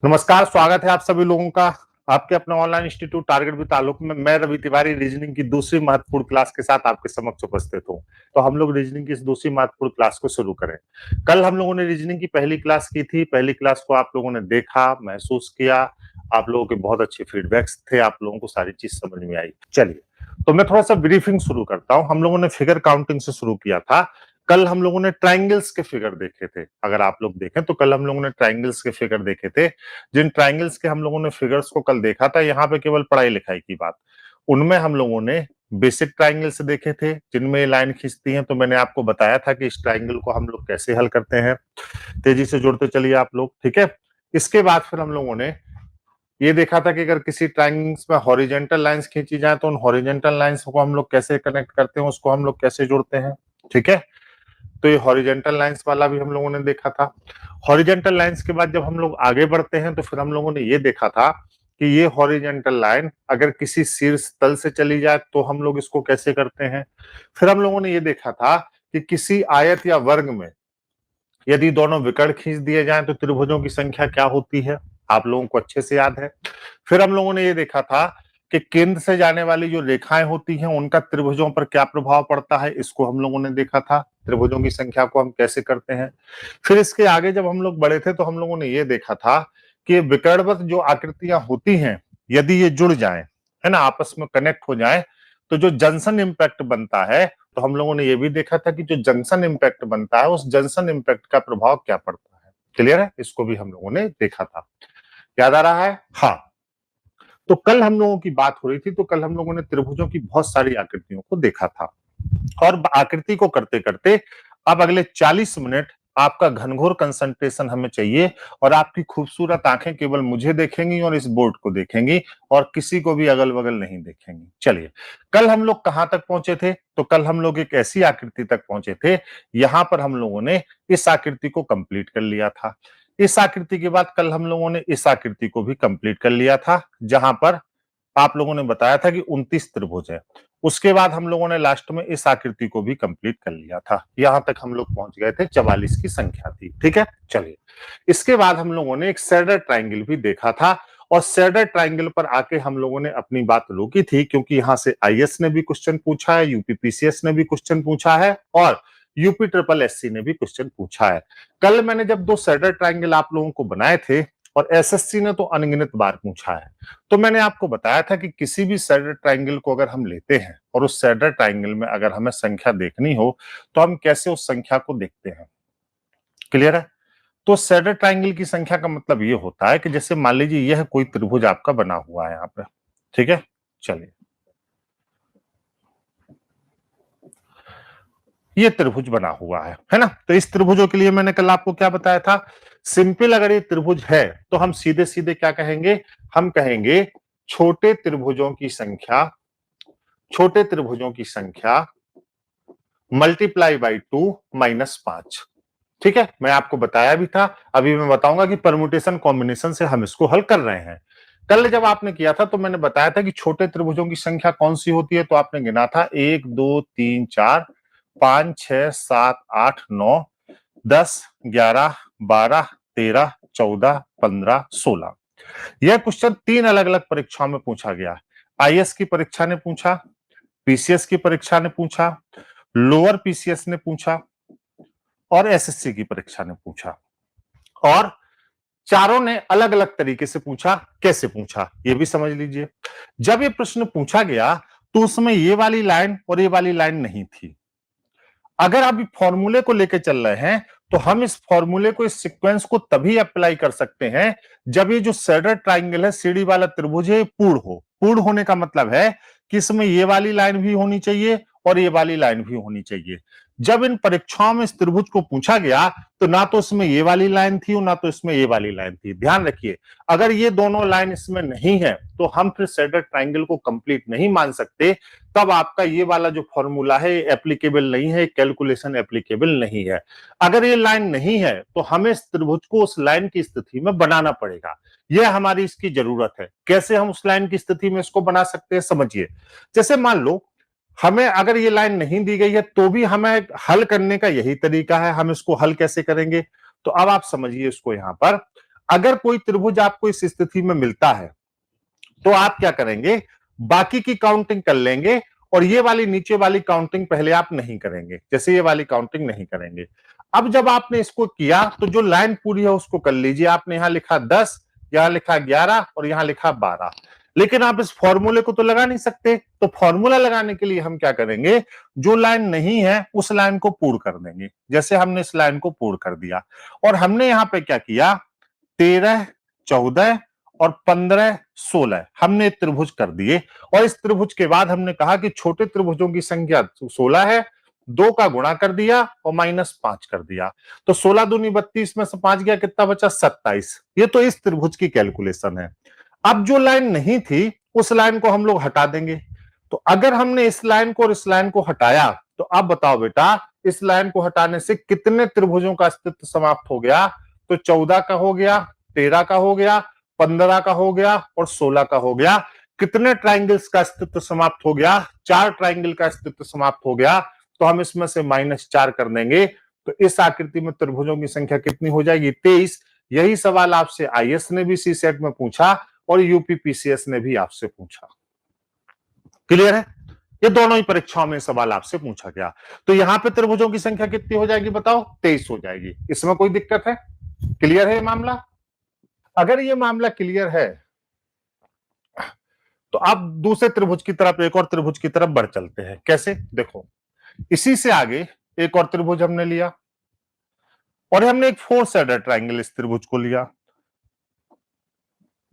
नमस्कार, स्वागत है आप सभी लोगों का आपके अपने ऑनलाइन इंस्टीट्यूट टारगेट विद ताल्लुक में। मैं रवि तिवारी रीजनिंग की दूसरी महत्वपूर्ण क्लास के साथ आपके समक्ष उपस्थित हूँ। तो हम लोग रीजनिंग की इस दूसरी महत्वपूर्ण क्लास को शुरू करें। कल हम लोगों ने रीजनिंग की पहली क्लास की थी। पहली क्लास को आप लोगों ने देखा, महसूस किया, आप लोगों के बहुत अच्छे फीडबैक्स थे, आप लोगों को सारी चीज समझ में आई। चलिए, तो मैं थोड़ा सा ब्रीफिंग शुरू करता हूँ। हम लोगों ने फिगर काउंटिंग से शुरू किया था। कल हम लोगों ने ट्राइंगल्स के फिगर देखे थे। अगर आप लोग देखें तो कल हम लोगों ने ट्राइंगल्स के फिगर देखे थे। जिन ट्राइंगल्स के हम लोगों ने फिगर्स को कल देखा था, यहाँ पे केवल पढ़ाई लिखाई की बात, उनमें हम लोगों ने बेसिक ट्राइंगल्स देखे थे जिनमें लाइन खींचती हैं। तो मैंने आपको बताया था कि इस ट्राइंगल को हम लोग कैसे हल करते हैं। तेजी से जुड़ते चलिए आप लोग, ठीक है। इसके बाद फिर हम लोगों ने ये देखा था कि अगर किसी ट्राइंगल्स में हॉरिजेंटल लाइंस खींची जाए तो उन हॉरिजेंटल लाइंस को हम लोग कैसे कनेक्ट करते हैं, उसको हम लोग कैसे जोड़ते हैं, ठीक है। तो ये हॉरिजेंटल लाइंस वाला भी हम लोगों ने देखा था। हॉरिजेंटल लाइंस के बाद जब हम लोग आगे बढ़ते हैं तो फिर हम लोगों ने ये देखा था कि ये हॉरिजेंटल लाइन अगर किसी शीर्ष तल से चली जाए तो हम लोग इसको कैसे करते हैं। फिर हम लोगों ने ये देखा था कि किसी आयत या वर्ग में यदि दोनों विकर्ण खींच दिए जाएं तो त्रिभुजों की संख्या क्या होती है, आप लोगों को अच्छे से याद है। फिर हम लोगों ने ये देखा था कि केंद्र से जाने वाली जो रेखाएं होती हैं उनका त्रिभुजों पर क्या प्रभाव पड़ता है, इसको हम लोगों ने देखा था। त्रिभुजों की संख्या को हम कैसे करते हैं। फिर इसके आगे जब हम लोग बढ़े थे तो हम लोगों ने ये देखा था कि विकर्णवत जो आकृतियां होती हैं, यदि ये जुड़ जाएं, है ना, आपस में कनेक्ट हो जाएं, तो जो जंक्शन इंपैक्ट बनता है, तो हम लोगों ने ये भी देखा था कि जो जंक्शन इंपैक्ट बनता है उस जंक्शन इंपैक्ट का प्रभाव क्या पड़ता है। क्लियर है, इसको भी हम लोगों ने देखा था। याद आ रहा है? हाँ। तो कल हम लोगों की बात हो रही थी, तो कल हम लोगों ने त्रिभुजों की बहुत सारी आकृतियों को देखा था। और आकृति को करते करते अब अगले 40 मिनट आपका घनघोर कंसंट्रेशन हमें चाहिए और आपकी खूबसूरत आंखें केवल मुझे देखेंगी और इस बोर्ड को देखेंगी और किसी को भी अगल बगल नहीं देखेंगी। चलिए, कल हम लोग कहां तक पहुंचे थे? तो कल हम लोग एक ऐसी आकृति तक पहुंचे थे, यहां पर हम लोगों ने इस आकृति को कंप्लीट कर लिया था। इस आकृति के बाद कल हम लोगों ने इस आकृति को भी कंप्लीट कर लिया था, जहां पर आप लोगों ने बताया था कि 29 त्रिभुज है। उसके बाद हम लोगों ने लास्ट में इस आकृति को भी कंप्लीट कर लिया था। यहां तक हम लोग पहुंच गए थे, 44 की संख्या थी, ठीक है। चलिए, इसके बाद हम लोगों ने एक सैडर ट्राइंगल भी देखा था और सैडर ट्राइंगल पर आके हम लोगों ने अपनी बात रोकी थी, क्योंकि यहां से आईएएस ने भी क्वेश्चन पूछा है, यूपीपीसीएस ने भी क्वेश्चन पूछा है और यूपी ट्रिपल एससी ने भी क्वेश्चन पूछा है। कल मैंने जब दो सैडर ट्राइंगल आप लोगों को बनाए थे और एसएससी ने तो अनगिनत बार पूछा है, तो मैंने आपको बताया था कि किसी भी सैडर ट्राइंगल को अगर हम लेते हैं और उस सैडर ट्राइंगल में अगर हमें संख्या देखनी हो तो हम कैसे उस संख्या को देखते हैं। क्लियर है? तो सैडर ट्राइंगल की संख्या का मतलब ये होता है कि जैसे मान लीजिए यह कोई त्रिभुज आपका बना हुआ है यहाँ पे, ठीक है। चलिए, ये त्रिभुज बना हुआ है ना। तो इस त्रिभुजों के लिए मैंने कल आपको क्या बताया था? सिंपल अगर ये त्रिभुज है तो हम सीधे सीधे क्या कहेंगे? हम कहेंगे छोटे त्रिभुजों की संख्या, छोटे त्रिभुजों की संख्या मल्टीप्लाई बाई 2 -5। ठीक है, मैं आपको बताया भी था, अभी मैं बताऊंगा कि परम्यूटेशन कॉम्बिनेशन से हम इसको हल कर रहे हैं। कल जब आपने किया था तो मैंने बताया था कि छोटे त्रिभुजों की संख्या कौन सी होती है, तो आपने गिना था 1 2 3 4 5 6 7 8 9 10 11 12 13 14 15 16। यह क्वेश्चन 3 अलग अलग परीक्षाओं में पूछा गया। आईएएस की परीक्षा ने पूछा, पीसीएस की परीक्षा ने पूछा, लोअर पीसीएस ने पूछा और एसएससी की परीक्षा ने पूछा। और चारों ने अलग अलग तरीके से पूछा। कैसे पूछा ये भी समझ लीजिए। जब ये प्रश्न पूछा गया तो उसमें ये वाली लाइन और ये वाली लाइन नहीं थी। अगर आप फॉर्मूले को लेकर चल रहे हैं तो हम इस फॉर्मूले को, इस सीक्वेंस को तभी अप्लाई कर सकते हैं जब ये जो सैडर ट्राइंगल है, सीढ़ी वाला त्रिभुज है, पूर्ण हो। पूर्ण होने का मतलब है कि इसमें ये वाली लाइन भी होनी चाहिए और ये वाली लाइन भी होनी चाहिए। जब इन परीक्षाओं में इस त्रिभुज को पूछा गया तो ना तो इसमें ये वाली लाइन थी और ना तो इसमें ये वाली लाइन थी। ध्यान रखिए, अगर ये दोनों लाइन इसमें नहीं है तो हम फिर सैडर ट्राइंगल को कंप्लीट नहीं मान सकते। तब आपका ये वाला जो फॉर्मूला है एप्लीकेबल नहीं है, कैलकुलेशन एप्लीकेबल नहीं है। अगर ये लाइन नहीं है तो हमें इस त्रिभुज को उस लाइन की स्थिति में बनाना पड़ेगा। यह हमारी इसकी जरूरत है। कैसे हम उस लाइन की स्थिति में इसको बना सकते हैं, समझिए। जैसे मान लो हमें अगर ये लाइन नहीं दी गई है तो भी हमें हल करने का यही तरीका है। हम इसको हल कैसे करेंगे, तो अब आप समझिए इसको। यहां पर अगर कोई त्रिभुज आपको इस स्थिति में मिलता है तो आप क्या करेंगे, बाकी की काउंटिंग कर लेंगे और ये वाली नीचे वाली काउंटिंग पहले आप नहीं करेंगे, जैसे ये वाली काउंटिंग नहीं करेंगे। अब जब आपने इसको किया तो जो लाइन पूरी है उसको कर लीजिए। आपने यहां लिखा 10, यहां लिखा 11 और यहां लिखा 12, लेकिन आप इस फॉर्मूले को तो लगा नहीं सकते। तो फॉर्मूला लगाने के लिए हम क्या करेंगे, जो लाइन नहीं है उस लाइन को पूर्ण कर देंगे, जैसे हमने इस लाइन को पूर्ण कर दिया। और हमने यहां पे क्या किया, 13, 14 और 15, 16 हमने त्रिभुज कर दिए। और इस त्रिभुज के बाद हमने कहा कि छोटे त्रिभुजों की संख्या 16 है, 2 का गुणा कर दिया और -5 कर दिया। तो 16 दूनी 32 में से 5 गया, कितना बचा, 27। ये तो इस त्रिभुज की कैलकुलेशन है। अब जो लाइन नहीं थी उस लाइन को हम लोग हटा देंगे। तो अगर हमने इस लाइन को और इस लाइन को हटाया तो अब बताओ बेटा, इस लाइन को हटाने से कितने त्रिभुजों का अस्तित्व समाप्त हो गया। तो 14 का हो गया, 13 का हो गया, 15 का हो गया और 16 का हो गया। कितने ट्राइंगल्स का अस्तित्व समाप्त हो गया, 4 ट्राइंगल का अस्तित्व समाप्त हो गया। तो हम इसमें से -4 कर देंगे। तो इस आकृति में त्रिभुजों की संख्या कितनी हो जाएगी, 23। यही सवाल आपसे आईएएस ने भी सी सेट में पूछा और यूपीपीसीएस ने भी आपसे पूछा। क्लियर है, ये दोनों ही परीक्षाओं में सवाल आपसे पूछा गया। तो यहां पे त्रिभुजों की संख्या कितनी हो जाएगी बताओ, 23 हो जाएगी। इसमें कोई दिक्कत है, क्लियर है ये मामला। अगर ये मामला क्लियर है तो आप दूसरे त्रिभुज की तरफ, एक और त्रिभुज की तरफ बढ़ चलते हैं। कैसे, देखो, इसी से आगे एक और त्रिभुज हमने लिया और हमने एक 4 साइडेड ट्राइंगल इस त्रिभुज को लिया।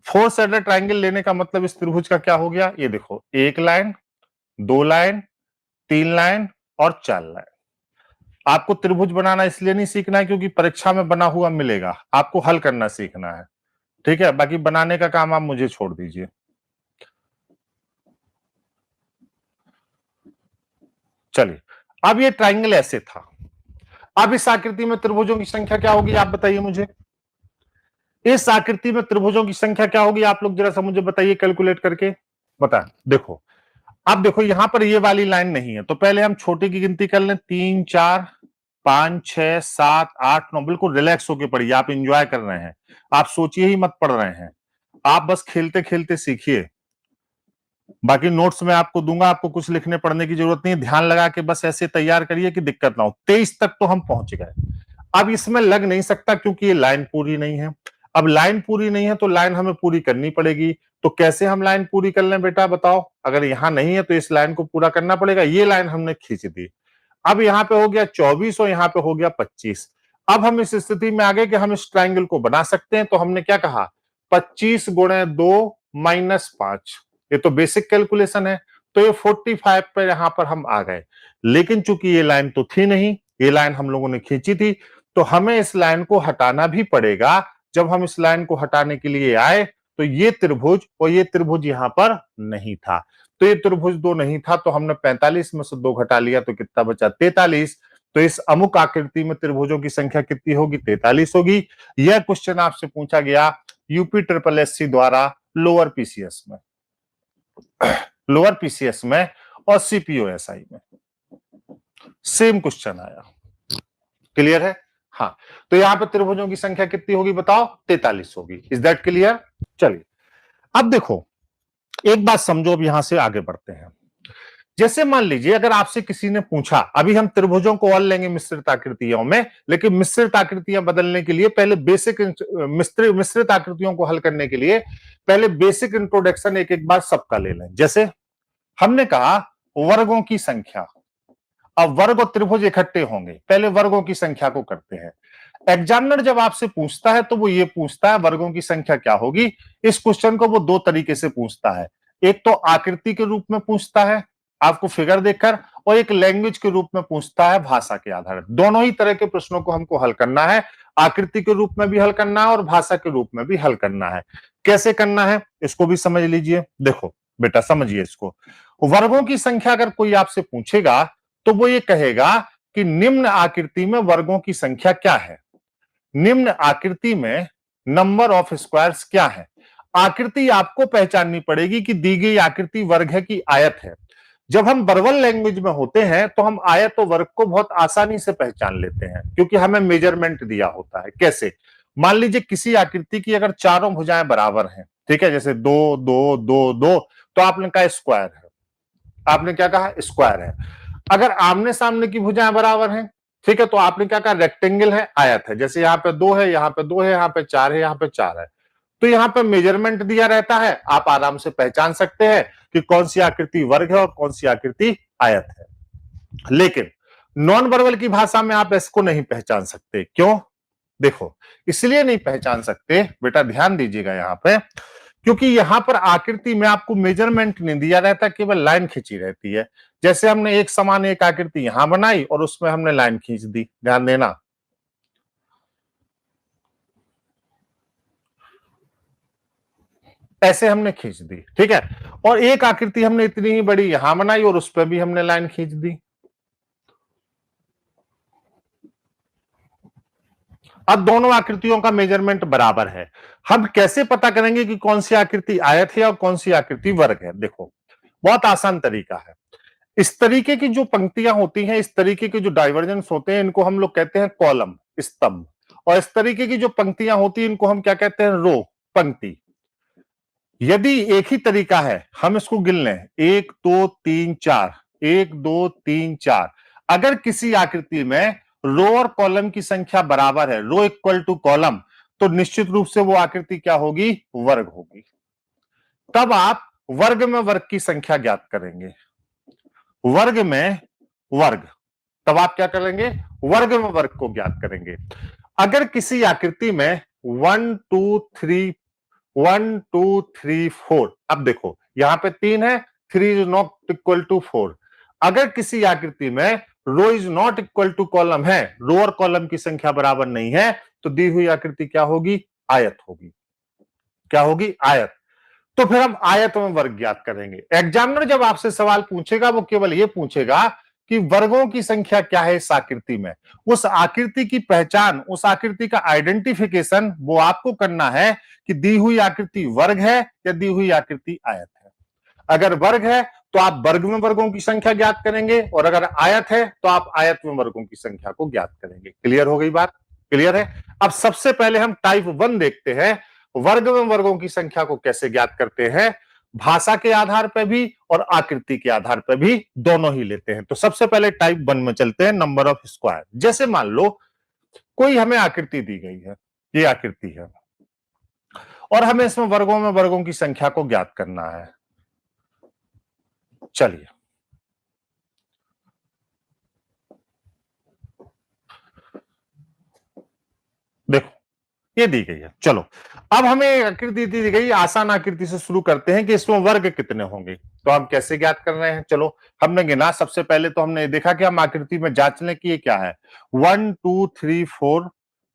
4 साइडेड ट्राइंगल लेने का मतलब इस त्रिभुज का क्या हो गया, ये देखो, 1 लाइन, 2 लाइन, 3 लाइन और 4 लाइन। आपको त्रिभुज बनाना इसलिए नहीं सीखना है क्योंकि परीक्षा में बना हुआ मिलेगा, आपको हल करना सीखना है, ठीक है। बाकी बनाने का काम आप मुझे छोड़ दीजिए। चलिए, अब ये ट्राइंगल ऐसे था। अब इस आकृति में त्रिभुजों की संख्या क्या होगी, आप बताइए मुझे। इस आकृति में त्रिभुजों की संख्या क्या होगी, आप लोग जरा सा मुझे बताइए कैलकुलेट करके बता। देखो, अब देखो यहां पर ये वाली लाइन नहीं है, तो पहले हम छोटी की गिनती कर लें। 3, 4, 5, 6, 7, 8, 9। बिल्कुल रिलैक्स होके पढ़िए, आप इंजॉय कर रहे हैं, आप सोचिए ही मत पढ़ रहे हैं, आप बस खेलते खेलते सीखिए। बाकी नोट्स में आपको दूंगा, आपको कुछ लिखने पढ़ने की जरूरत नहीं है, ध्यान लगा के बस ऐसे तैयार करिए कि दिक्कत ना हो। 23 तक तो हम पहुंच गए। अब इसमें लग नहीं सकता क्योंकि ये लाइन पूरी नहीं है। अब लाइन पूरी नहीं है तो लाइन हमें पूरी करनी पड़ेगी। तो कैसे हम लाइन पूरी कर लें बेटा बताओ। अगर यहां नहीं है तो इस लाइन को पूरा करना पड़ेगा। ये लाइन हमने खींच दी। अब यहाँ पे हो गया 24 और यहाँ पे हो गया 25। अब हम इस स्थिति में आ गए कि हम इस ट्राइंगल को बना सकते हैं। तो हमने क्या कहा, 25 गुणे 2 -5। ये तो बेसिक कैलकुलेशन है। तो ये 45 पर यहां पर हम आ गए। लेकिन चूंकि ये लाइन तो थी नहीं, ये लाइन हम लोगों ने खींची थी, तो हमें इस लाइन को हटाना भी पड़ेगा। जब हम इस लाइन को हटाने के लिए आए तो ये त्रिभुज और ये त्रिभुज यहां पर नहीं था। तो ये त्रिभुज 2 नहीं था, तो हमने 45 में से 2 घटा लिया तो कितना बचा, 43। तो इस अमुक आकृति में त्रिभुजों की संख्या कितनी होगी, 43 होगी। यह क्वेश्चन आपसे पूछा गया यूपी ट्रिपल एससी द्वारा लोअर पीसीएस में, लोअर पीसीएस में और सीपीओएसआई में सेम क्वेश्चन आया। क्लियर है, हाँ। तो यहां पर त्रिभुजों की संख्या कितनी होगी बताओ, 43 होगी। Is that clear. चलिए, अब देखो एक बात समझो, अब यहां से आगे बढ़ते हैं। जैसे मान लीजिए अगर आपसे किसी ने पूछा, अभी हम त्रिभुजों को और लेंगे मिश्रित आकृतियों में, लेकिन मिश्रित आकृतियां बदलने के लिए पहले बेसिक मिश्रित आकृतियों को हल करने के लिए पहले बेसिक इंट्रोडक्शन एक एक बार सबका ले लें। जैसे हमने कहा वर्गों की संख्या। अब वर्ग और त्रिभुज इकट्ठे होंगे, पहले वर्गों की संख्या को करते हैं। एग्जामिनर जब आपसे पूछता है तो वो ये पूछता है वर्गों की संख्या क्या होगी। इस क्वेश्चन को वो 2 तरीके से पूछता है। एक तो आकृति के रूप में पूछता है आपको फिगर देखकर, और एक लैंग्वेज के रूप में पूछता है भाषा के आधार। दोनों ही तरह के प्रश्नों को हमको हल करना है, आकृति के रूप में भी हल करना है और भाषा के रूप में भी हल करना है। कैसे करना है इसको भी समझ लीजिए। देखो बेटा समझिए इसको, वर्गों की संख्या अगर कोई आपसे पूछेगा तो वो ये कहेगा कि निम्न आकृति में वर्गों की संख्या क्या है, निम्न आकृति में नंबर ऑफ स्क्वायर्स क्या है। आकृति आपको पहचाननी पड़ेगी कि दी गई आकृति वर्ग है कि आयत है। जब हम वर्बल लैंग्वेज में होते हैं तो हम आयत और वर्ग को बहुत आसानी से पहचान लेते हैं क्योंकि हमें मेजरमेंट दिया होता है। कैसे, मान लीजिए किसी आकृति की अगर चारों भुजाएं बराबर हैं, ठीक है, जैसे 2 2 2 2, तो आपने कहा स्क्वायर है, आपने क्या कहा, स्क्वायर है। अगर आमने सामने की भुजाएं बराबर हैं, ठीक है, तो आपने क्या कहा, रेक्टेंगल है, आयत है। जैसे यहाँ पे 2 है, यहाँ पे 2 है, यहाँ पे 4 है, यहाँ पे 4 है, तो यहाँ पे मेजरमेंट दिया रहता है, आप आराम से पहचान सकते हैं कि कौन सी आकृति वर्ग है और कौन सी आकृति आयत है। लेकिन नॉन वर्बल की भाषा में आप इसको नहीं पहचान सकते। क्यों? देखो, इसलिए नहीं पहचान सकते, बेटा ध्यान दीजिएगा यहां पे, क्योंकि यहां पर आकृति में आपको मेजरमेंट नहीं दिया रहता, केवल लाइन खींची रहती है। जैसे हमने एक समान एक आकृति यहां बनाई और उसमें हमने लाइन खींच दी, ध्यान देना। ऐसे हमने खींच दी, ठीक है, और एक आकृति हमने इतनी ही बड़ी यहां बनाई और उस पर भी हमने लाइन खींच दी। अब दोनों आकृतियों का मेजरमेंट बराबर है। हम कैसे पता करेंगे कि कौन सी आकृति आयत है और कौन सी आकृति वर्ग है? देखो, बहुत आसान तरीका है। इस तरीके की जो पंक्तियां होती हैं, इस तरीके के जो डाइवर्जेंस होते हैं, इनको हम लोग कहते हैं कॉलम, स्तंभ। और इस तरीके की जो पंक्तियां होती हैं, इनको हम क्या कहते हैं, रो, पंक्ति। यदि एक ही तरीका है, हम इसको गिन लें, 1 2 3 4, 1 2 3 4, अगर किसी आकृति में रो और कॉलम की संख्या बराबर है, रो इक्वल टू कॉलम, तो निश्चित रूप से वो आकृति क्या होगी, वर्ग होगी। तब आप वर्ग में वर्ग की संख्या ज्ञात करेंगे, वर्ग में वर्ग, तब आप क्या करेंगे, वर्ग में वर्ग को ज्ञात करेंगे। अगर किसी आकृति में 1 2 3 1 2 3 4, अब देखो यहां पे 3 है, 3 इज नॉट इक्वल टू 4। अगर किसी आकृति में row is not equal to column है, रो और कॉलम की संख्या बराबर नहीं है, तो दी हुई आकृति क्या होगी, आयत होगी। क्या होगी, आयत। तो फिर हम आयत में वर्ग ज्ञात करेंगे। एग्जामिनर जब आपसे सवाल पूछेगा, वो केवल ये पूछेगा कि वर्गों की संख्या क्या है इस आकृति में। उस आकृति की पहचान, उस आकृति का आइडेंटिफिकेशन वो आपको करना है कि दी हुई आकृति वर्ग है या दी हुई आकृति आयत है। अगर वर्ग है तो आप वर्ग में वर्गों की संख्या ज्ञात करेंगे, और अगर आयत है तो आप आयत में वर्गों की संख्या को ज्ञात करेंगे। क्लियर हो गई बात? क्लियर है? अब सबसे पहले हम टाइप 1 देखते हैं, वर्ग में वर्गों की संख्या को कैसे ज्ञात करते हैं। भाषा के आधार पर भी और आकृति के आधार पर भी, दोनों ही लेते हैं। तो सबसे पहले टाइप 1 में चलते हैं, नंबर ऑफ स्क्वायर। जैसे मान लो कोई हमें आकृति दी गई है, ये आकृति है, और हमें इसमें वर्गों में वर्गों की संख्या को ज्ञात करना है। चलिए, देखो ये दी गई है। चलो, अब हमें आकृति दी गई, आसान आकृति से शुरू करते हैं कि इसमें वर्ग कितने होंगे। तो हम कैसे ज्ञात कर रहे हैं? चलो, हमने गिना। सबसे पहले तो हमने देखा कि हम आकृति में जांच लें कि ये क्या है। 1 2 3 4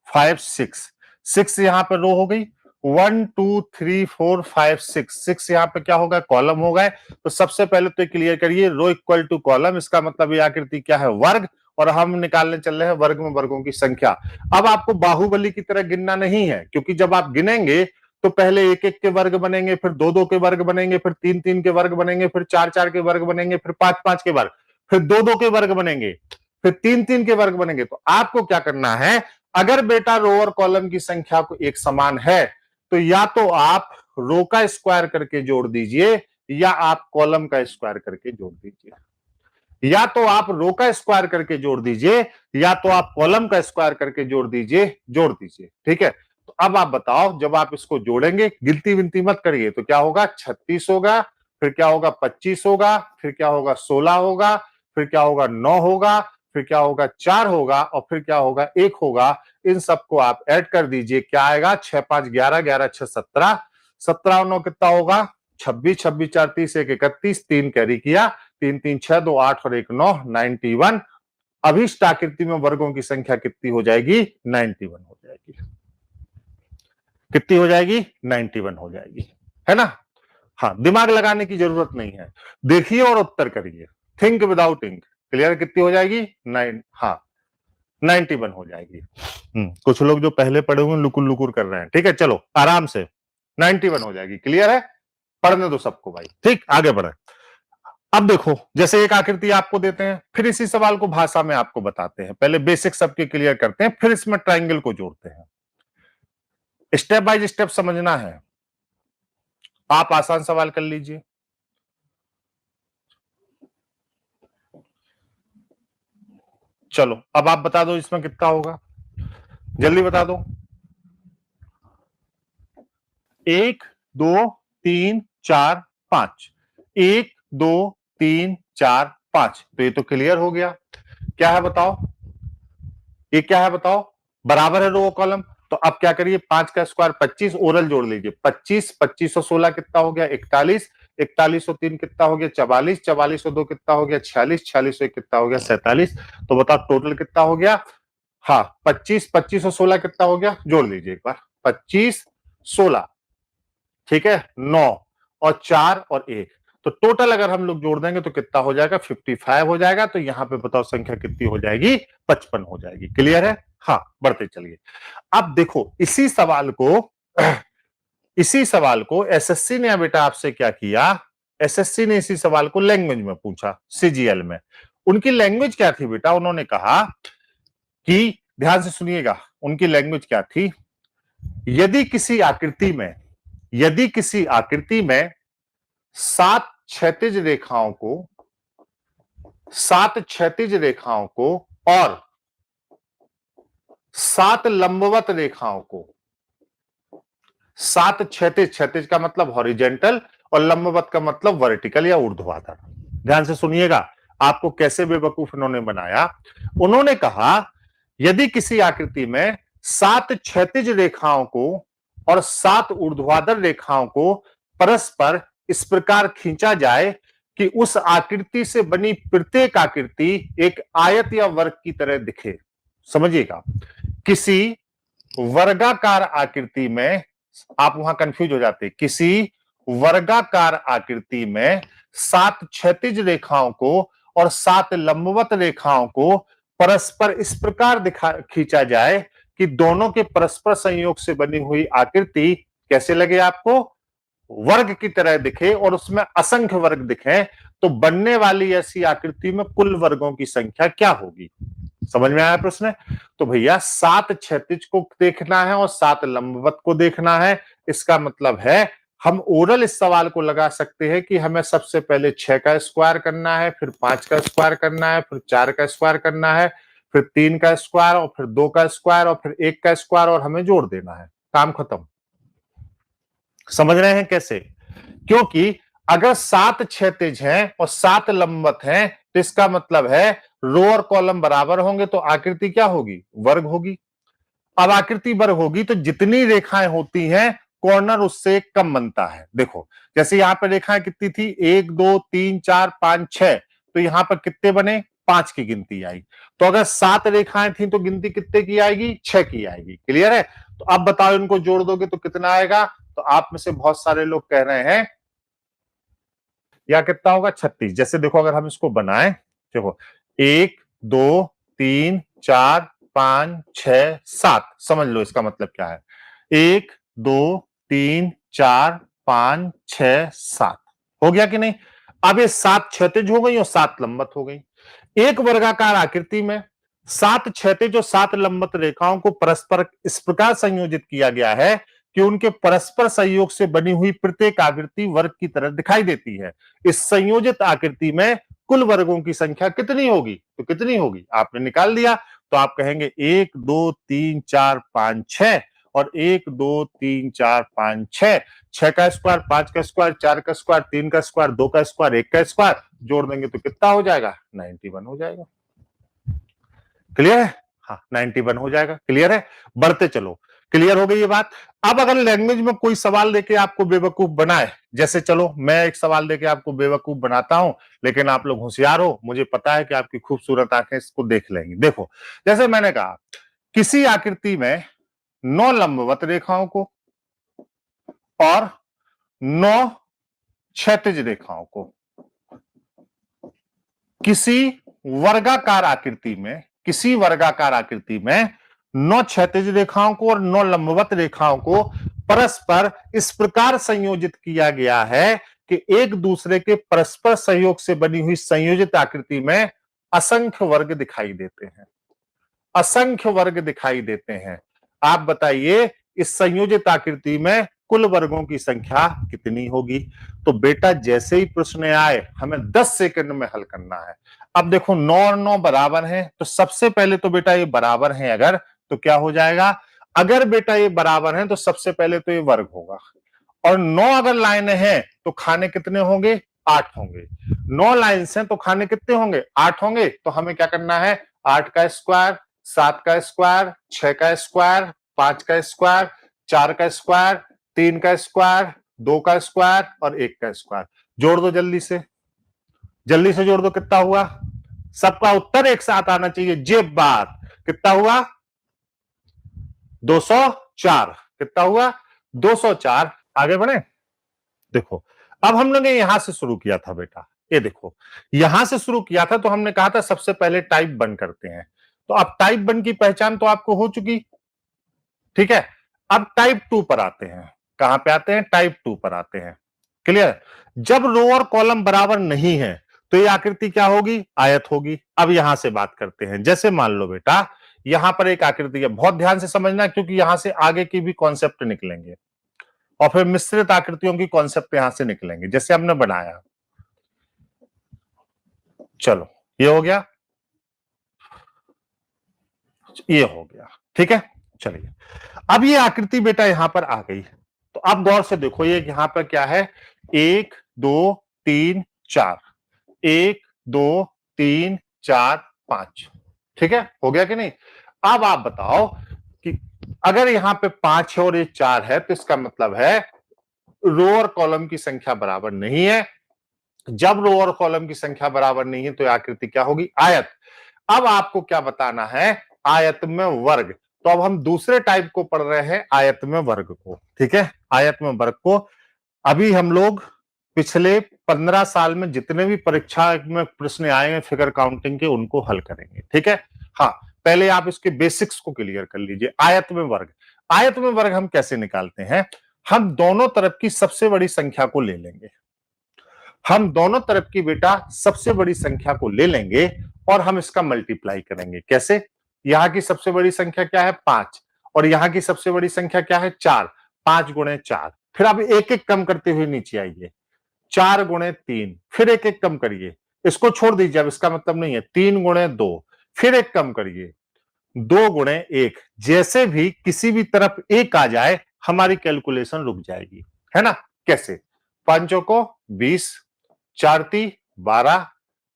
5 6, 6 यहां पर रो हो गई। 1 2 3 4 5 6, 6 यहां पे क्या होगा, कॉलम हो गए। तो सबसे पहले तो क्लियर करिए, रो इक्वल टू कॉलम, इसका मतलब ये आकृति क्या है, वर्ग। और हम निकालने चल रहे हैं वर्ग में वर्गों की संख्या। अब आपको बाहुबली की तरह गिनना नहीं है, क्योंकि जब आप गिनेंगे तो पहले 1 1 के वर्ग बनेंगे, फिर 2 2 के वर्ग बनेंगे, फिर 3 3 के वर्ग बनेंगे, फिर 4 4 के वर्ग बनेंगे, फिर 5 5 के वर्ग, फिर 2 2 के वर्ग बनेंगे, फिर 3 3 के वर्ग बनेंगे। तो आपको क्या करना है, अगर बेटा रो और कॉलम की संख्या को एक समान है, तो या तो आप रो का स्क्वायर करके जोड़ दीजिए, या आप कॉलम का स्क्वायर करके जोड़ दीजिए। या तो आप रो का स्क्वायर करके जोड़ दीजिए, या तो आप कॉलम का स्क्वायर करके जोड़ दीजिए। ठीक है, तो अब आप बताओ, जब आप इसको जोड़ेंगे, गिनती विनती मत करिए, तो क्या होगा, 36 होगा, फिर क्या होगा, 25 होगा, फिर क्या होगा, 16 होगा, फिर क्या होगा, 9 होगा, फिर क्या होगा, 4 होगा, और फिर क्या होगा, 1 होगा। इन सबको आप ऐड कर दीजिए, क्या आएगा, 6 5 11, 11 6 17, 17 और 9 कितना होगा, 26, 26 4 30 1 31, 3 कैरी किया, 3 3 6 2 8 और 1 9, 91। अभिष्ट आकृति में वर्गों की संख्या कितनी हो जाएगी, 91 हो जाएगी। कितनी हो जाएगी, 91 हो जाएगी, है ना। हाँ, दिमाग लगाने की जरूरत नहीं है, देखिए और उत्तर करिए, थिंक विदाउट इंक। क्लियर? कितनी हो जाएगी, 91 हो जाएगी। कुछ लोग जो पहले पढ़े हुए लुकुर लुकुर कर रहे हैं, ठीक है, चलो आराम से 91 हो जाएगी। क्लियर है? पढ़ने दो सबको भाई, ठीक, आगे बढ़े। अब देखो, जैसे एक आकृति आपको देते हैं, फिर इसी सवाल को भाषा में आपको बताते हैं। पहले बेसिक सबके क्लियर करते हैं, फिर इसमें ट्राइंगल को जोड़ते हैं। स्टेप बाय स्टेप समझना है। आप आसान सवाल कर लीजिए। चलो अब आप बता दो इसमें कितना होगा, जल्दी बता दो। 1 2 3 4 5, 1 2 3 4 5, तो ये तो क्लियर हो गया। क्या है बताओ, ये क्या है बताओ, बराबर है रो कॉलम। तो अब क्या करिए, 5 का स्क्वायर 25, ओरल जोड़ लीजिए। 25 25 और 16 कितना हो गया 41, 41 और 3 कितना हो गया 44, 44 और 2 कितना हो गया 46, 46 और 1 कितना हो गया 47। तो बताओ टोटल कितना हो गया। हाँ 25 25 और 16 कितना हो गया, जोड़ लीजिए एक बार। 25 16, ठीक है, 9 और 4 और 1, तो टोटल अगर हम लोग जोड़ देंगे तो कितना हो जाएगा 55 हो जाएगा। तो यहां पे बताओ संख्या कितनी हो जाएगी, 55 हो जाएगी। क्लियर है। हाँ बढ़ते चलिए। अब देखो इसी सवाल को एसएससी ने बेटा आपसे क्या किया, एसएससी ने इसी सवाल को लैंग्वेज में पूछा, सीजीएल में। उनकी लैंग्वेज क्या थी बेटा, उन्होंने कहा कि, ध्यान से सुनिएगा, उनकी लैंग्वेज क्या थी, यदि किसी आकृति में 7 क्षैतिज रेखाओं को और 7 लंबवत रेखाओं को, 7 क्षैतिज का मतलब हॉरिजेंटल और लंबवत का मतलब वर्टिकल या ऊर्ध्वाधर। ध्यान से सुनिएगा, आपको कैसे बेवकूफ इन्होंने बनाया। उन्होंने कहा यदि किसी आकृति में 7 क्षैतिज रेखाओं को और 7 ऊर्ध्वाधर रेखाओं को परस्पर इस प्रकार खींचा जाए कि उस आकृति से बनी प्रत्येक आकृति एक आयत या वर्ग की तरह दिखे। समझिएगा, किसी वर्गाकार आकृति में, आप वहां कंफ्यूज हो जाते, किसी वर्गाकार आकृति में 7 क्षैतिज रेखाओं को और 7 लंबवत रेखाओं को परस्पर इस प्रकार खींचा जाए कि दोनों के परस्पर संयोग से बनी हुई आकृति कैसे लगे आपको, वर्ग की तरह दिखे और उसमें असंख्य वर्ग दिखे। तो बनने वाली ऐसी आकृति में कुल वर्गों की संख्या क्या होगी। समझ में आया प्रश्न। तो भैया 7 क्षैतिज को देखना है और 7 लंबवत को देखना है। इसका मतलब है हम ओरल इस सवाल को लगा सकते हैं कि हमें सबसे पहले 6 का स्क्वायर करना है, फिर 5 का स्क्वायर करना है, फिर 4 का स्क्वायर करना है, फिर 3 का स्क्वायर और फिर 2 का स्क्वायर और फिर 1 का स्क्वायर और हमें जोड़ देना है, काम खत्म। समझ रहे हैं कैसे, क्योंकि अगर 7 क्षैतिज हैं और 7 लंबवत हैं तो इसका मतलब है रो और कॉलम बराबर होंगे तो आकृति क्या होगी, वर्ग होगी। अब आकृति वर्ग होगी तो जितनी रेखाएं होती हैं कॉर्नर उससे कम बनता है। देखो जैसे यहां पर रेखाएं कितनी थी, 1 2 3 4 5 6, तो यहां पर कितने बने, 5 की गिनती आई। तो अगर 7 रेखाएं थी तो गिनती कितने की आएगी, 6 की आएगी। क्लियर है। तो अब बताओ इनको जोड़ दोगे तो कितना आएगा। तो आप में से बहुत सारे लोग कह रहे हैं या कितना होगा 36। जैसे देखो अगर हम इसको बनाएं, देखो 1 2 3 4 5 6 7, समझ लो इसका मतलब क्या है, 1 2 3 4 5 6 7 हो गया कि नहीं। अब ये 7 क्षैतिज हो गई और 7 लंबवत हो गई। एक वर्गाकार आकृति में 7 क्षैतिज और 7 लंबवत रेखाओं को परस्पर इस प्रकार संयोजित किया गया है कि उनके परस्पर संयोग से बनी हुई प्रत्येक आकृति वर्ग की तरह दिखाई देती है। इस संयोजित आकृति में कुल वर्गों की संख्या कितनी होगी, तो कितनी होगी आपने निकाल दिया। तो आप कहेंगे 1 2 3 4 5 6 और 1 2 3 4 5 6, 6 का स्क्वायर 5 का स्क्वायर 4 का स्क्वायर 3 का स्क्वायर 2 का स्क्वायर 1 का स्क्वायर जोड़ देंगे तो कितना हो जाएगा, 91 हो जाएगा। क्लियर है। हाँ 91 हो जाएगा। क्लियर है। बढ़ते चलो, क्लियर हो गई ये बात। अब अगर लैंग्वेज में कोई सवाल देके आपको बेवकूफ बनाए, जैसे चलो मैं एक सवाल देके आपको बेवकूफ बनाता हूं, लेकिन आप लोग होशियार हो, मुझे पता है कि आपकी खूबसूरत आंखें इसको देख लेंगी। देखो जैसे मैंने कहा किसी आकृति में 9 लंबवत रेखाओं को और 9 क्षैतिज रेखाओं को, किसी वर्गाकार आकृति में 9 क्षैतिज रेखाओं को और 9 लंबवत रेखाओं को परस्पर इस प्रकार संयोजित किया गया है कि एक दूसरे के परस्पर सहयोग से बनी हुई संयोजित आकृति में असंख्य वर्ग दिखाई देते हैं। असंख्य वर्ग दिखाई देते हैं। आप बताइए इस संयोजित आकृति में कुल वर्गों की संख्या कितनी होगी। तो बेटा जैसे ही प्रश्न आए हमें 10 सेकंड में हल करना है। अब देखो 9 और 9 बराबर हैं, तो सबसे पहले तो बेटा ये बराबर हैं अगर, तो क्या हो जाएगा, अगर बेटा ये बराबर हैं तो सबसे पहले तो ये वर्ग होगा, और 9 अगर लाइनें हैं तो खाने कितने होंगे, 8 होंगे। 9 लाइन हैं तो खाने कितने होंगे, 8 होंगे। तो हमें क्या करना है, 8 का स्क्वायर, 7 का स्क्वायर, 6 का स्क्वायर, 5 का स्क्वायर, 4 का स्क्वायर, 3 का स्क्वायर, 2 का स्क्वायर और 1 का स्क्वायर। जोड़ दो जल्दी से, जल्दी से जोड़ दो, कितना हुआ, सबका उत्तर एक साथ आना चाहिए, जे बात। कितना हुआ, 204। कितना हुआ, 204। आगे बढ़े। देखो अब हम लोग ने यहां से शुरू किया था बेटा, ये देखो यहां से शुरू किया था, तो हमने कहा था सबसे पहले टाइप 1 करते हैं। तो अब टाइप 1 की पहचान तो आपको हो चुकी, ठीक है। अब टाइप 2 पर आते हैं। कहां पे आते हैं, टाइप 2 पर आते हैं। क्लियर। जब रो और कॉलम बराबर नहीं है तो ये आकृति क्या होगी, आयत होगी। अब यहां से बात करते हैं, जैसे मान लो बेटा यहां पर एक आकृति है, बहुत ध्यान से समझना क्योंकि यहां से आगे की भी कॉन्सेप्ट निकलेंगे और फिर मिश्रित आकृतियों की कॉन्सेप्ट यहां से निकलेंगे, जैसे हमने बनाया। चलो ये हो गया, ये हो गया, ठीक है। चलिए अब ये आकृति बेटा यहां पर आ गई, तो अब गौर से देखो ये यहां पर क्या है, 1 2 3 4, 1 2 3 4 5, ठीक है, हो गया कि नहीं। अब आप बताओ कि अगर यहां पे 5 है और ये 4 है, तो इसका मतलब है रो और कॉलम की संख्या बराबर नहीं है। जब रो और कॉलम की संख्या बराबर नहीं है तो आकृति क्या होगी, आयत। अब आपको क्या बताना है, आयत में वर्ग। तो अब हम दूसरे टाइप को पढ़ रहे हैं, आयत में वर्ग को, ठीक है। आयत में वर्ग को अभी हम लोग पिछले 15 साल में जितने भी परीक्षा में प्रश्न आए हैं फिगर काउंटिंग के, उनको हल करेंगे, ठीक है। हाँ, पहले आप इसके बेसिक्स को क्लियर कर लीजिए। आयत में वर्ग, आयत में वर्ग हम कैसे निकालते हैं, हम दोनों तरफ की सबसे बड़ी संख्या को ले लेंगे। हम दोनों तरफ की बेटा सबसे बड़ी संख्या को ले लेंगे और हम इसका मल्टीप्लाई करेंगे। कैसे, यहां की सबसे बड़ी संख्या क्या है, 5, और यहां की सबसे बड़ी संख्या क्या है, 4। 5 गुणे 4, फिर अब एक एक कम करते हुए नीचे आइए, 4 गुणे 3, फिर एक एक कम करिए, इसको छोड़ दीजिए, अब इसका मतलब नहीं है। 3 गुणे 2, फिर एक कम करिए, 2 गुणे 1। जैसे भी किसी भी तरफ एक आ जाए हमारी कैलकुलेशन रुक जाएगी, है ना। कैसे, 5 को 20, 4 ती 12,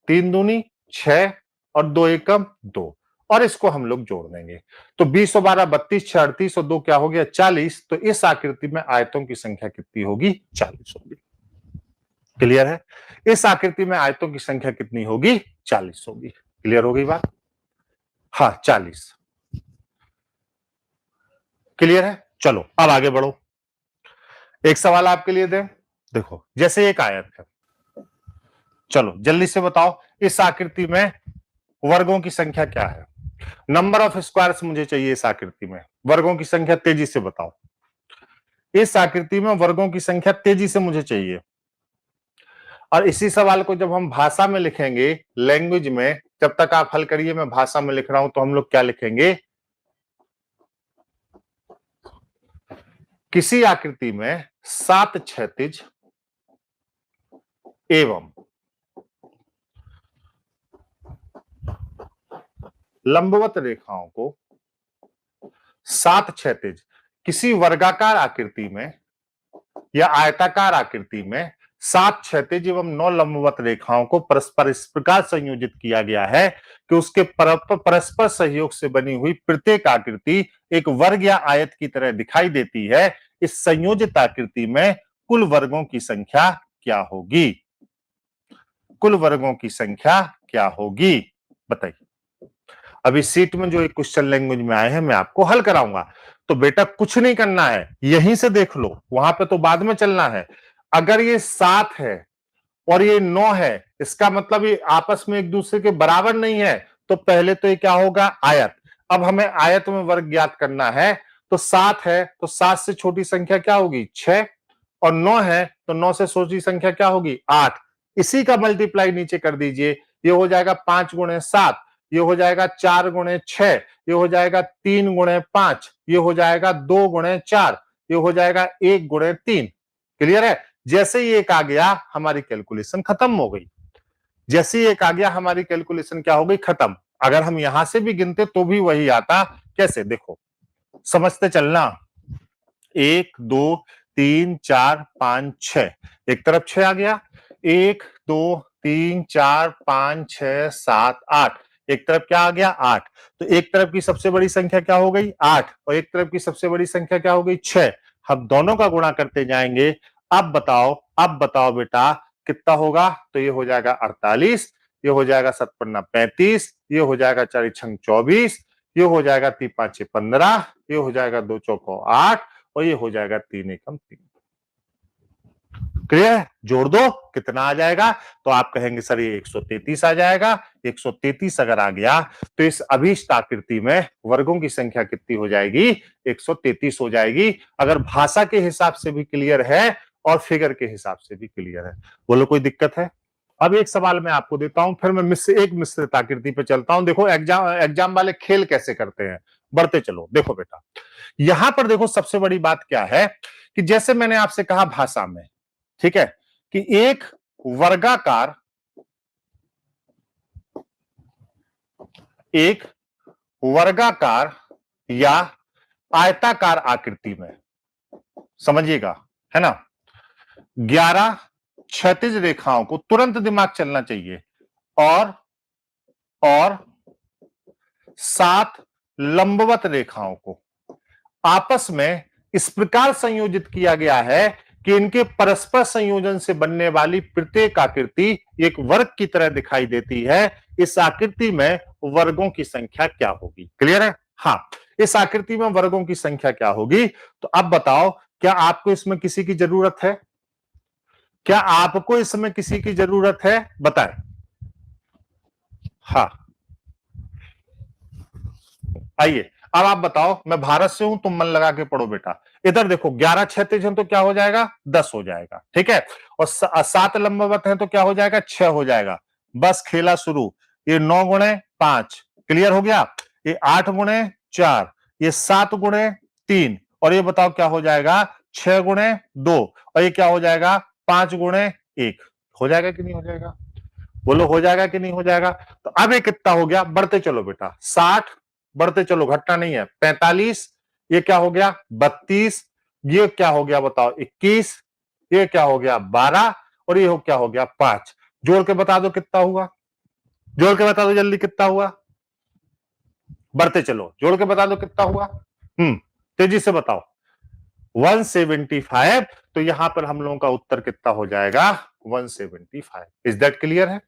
3 दूनी 6 और 2 एकम 2, और इसको हम लोग जोड़ देंगे। तो 20 और 12 32, 6 38 और 2 क्या हो गया, 40। तो इस आकृति में आयतों की संख्या कितनी होगी, 40 होगी। क्लियर है, इस आकृति में आयतों की संख्या कितनी होगी, 40 होगी। क्लियर हो गई बात, हाँ 40। क्लियर है। चलो अब आगे बढ़ो, एक सवाल आपके लिए दें। देखो जैसे एक आयत है, चलो जल्दी से बताओ इस आकृति में वर्गों की संख्या क्या है। नंबर ऑफ स्क्वायर्स मुझे चाहिए इस आकृति में, वर्गों की संख्या तेजी से बताओ। इस आकृति में वर्गों की संख्या तेजी से मुझे चाहिए। और इसी सवाल को जब हम भाषा में लिखेंगे, लैंग्वेज में, जब तक आप हल करिए मैं भाषा में लिख रहा हूं, तो हम लोग क्या लिखेंगे, किसी आकृति में 7 क्षैतिज एवं लंबवत रेखाओं को, 7 क्षैतिज किसी वर्गाकार आकृति में या आयताकार आकृति में 7 क्षैतिज एवं 9 लंबवत रेखाओं को परस्पर इस प्रकार संयोजित किया गया है कि उसके परस्पर सहयोग से बनी हुई प्रत्येक आकृति एक वर्ग या आयत की तरह दिखाई देती है। इस संयोजित आकृति में कुल वर्गों की संख्या क्या होगी, कुल वर्गों की संख्या क्या होगी, बताइए। अभी सीट में जो एक क्वेश्चन लैंग्वेज में आए हैं मैं आपको हल कराऊंगा, तो बेटा कुछ नहीं करना है, यहीं से देख लो, वहां पे तो बाद में चलना है। अगर ये 7 है और ये 9 है, इसका मतलब ये आपस में एक दूसरे के बराबर नहीं है, तो पहले तो ये क्या होगा, आयत। अब हमें आयत में वर्ग ज्ञात करना है, तो 7 है तो 7 से छोटी संख्या क्या होगी, 6, और 9 है तो 9 से छोटी संख्या क्या होगी, 8। इसी का मल्टीप्लाई नीचे कर दीजिए, ये हो जाएगा 5 गुणे 7, ये हो जाएगा 4 गुणे 6, ये हो जाएगा 3 गुणे 5, ये हो जाएगा 2 गुणे 4, ये हो जाएगा 1 गुणे 3। क्लियर है? जैसे ही एक आ गया हमारी कैलकुलेशन खत्म हो गई। जैसे ही एक आ गया हमारी कैलकुलेशन क्या हो गई? खत्म। अगर हम यहां से भी गिनते तो भी वही आता। कैसे? देखो, समझते चलना। 1 2 3 4 5 6, एक तरफ 6 आ गया। 1 2 3 4 5 6 7 8, एक तरफ क्या आ गया? 8। तो एक तरफ की सबसे बड़ी संख्या क्या हो गई? 8, और एक तरफ की सबसे बड़ी संख्या क्या हो गई? 6। हम दोनों का गुणा करते जाएंगे। अब बताओ बेटा कितना होगा? तो ये हो जाएगा 48, ये हो जाएगा 7 पन्ना 35, ये हो जाएगा 4 छंग 24, ये हो जाएगा 3 5 6 15, ये हो जाएगा 2 चौको 8, और ये हो जाएगा 3 एकम 3। क्लियर है? जोड़ दो, कितना आ जाएगा? तो आप कहेंगे सर ये 133 आ जाएगा। 133 अगर आ गया तो इस अभीष्ट आकृति में वर्गों की संख्या कितनी हो जाएगी? 133 हो जाएगी। अगर भाषा के हिसाब से भी क्लियर है और फिगर के हिसाब से भी क्लियर है। बोलो कोई दिक्कत है? अब एक सवाल मैं आपको देता हूं, फिर मैं एक मिश्रित आकृति पे चलता हूं। देखो एग्जाम वाले खेल कैसे करते हैं। बढ़ते चलो। देखो बेटा, यहां पर देखो सबसे बड़ी बात क्या है कि जैसे मैंने आपसे कहा भाषा में, ठीक है, कि एक वर्गाकार या आयताकार आकृति में, समझिएगा, है ना, 11 क्षैतिज रेखाओं को, तुरंत दिमाग चलना चाहिए, और 7 लंबवत रेखाओं को आपस में इस प्रकार संयोजित किया गया है कि इनके परस्पर संयोजन से बनने वाली प्रत्येक आकृति एक वर्ग की तरह दिखाई देती है। इस आकृति में वर्गों की संख्या क्या होगी? क्लियर है? हाँ, इस आकृति में वर्गों की संख्या क्या होगी? तो अब बताओ, क्या आपको इसमें किसी की जरूरत है? क्या आपको इसमें किसी की जरूरत है? बताएं। हाँ, आइए अब आप बताओ। मैं भारत से हूं, तुम मन लगा के पढ़ो बेटा। इधर देखो, 11 क्षैतिज हैं तो क्या हो जाएगा? 10 हो जाएगा। ठीक है, और 7 लंबवत हैं तो क्या हो जाएगा? 6 हो जाएगा। बस खेला शुरू। ये 9 गुणे 5, क्लियर हो गया। ये 8 गुणे 4, ये 7 गुणे 3, और ये बताओ क्या हो जाएगा? 6 गुणे 2, और ये क्या हो जाएगा? 5 गुणे 1। हो जाएगा कि नहीं हो जाएगा? बोलो हो जाएगा कि नहीं हो जाएगा? तो अब ये कितना हो गया? बढ़ते चलो बेटा। 60, बढ़ते चलो, घटना नहीं है। 45, ये क्या हो गया? 32, ये क्या हो गया बताओ? 21, ये क्या हो गया? 12, और ये क्या हो गया? 5। जोड़ के बता दो कितना हुआ? जोड़ के बता दो जल्दी कितना हुआ? बढ़ते चलो, जोड़ के बता दो कितना हुआ? तेजी से बताओ। 175। तो यहां पर हम लोगों का उत्तर कितना हो जाएगा? 175। इज दैट क्लियर है?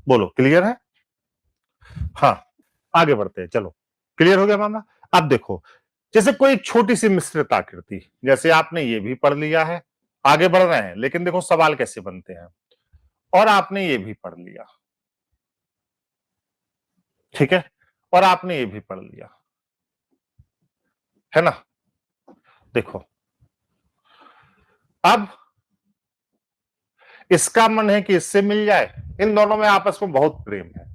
बोलो क्लियर है? हाँ, आगे बढ़ते हैं, चलो। क्लियर हो गया मामला? अब देखो, जैसे कोई छोटी सी मिश्रित आकृति, जैसे आपने ये भी पढ़ लिया है, आगे बढ़ रहे हैं, लेकिन देखो सवाल कैसे बनते हैं। और आपने ये भी पढ़ लिया, ठीक है, और आपने ये भी पढ़ लिया, है ना। देखो, अब इसका मन है कि इससे मिल जाए। इन दोनों में आपस में बहुत प्रेम है।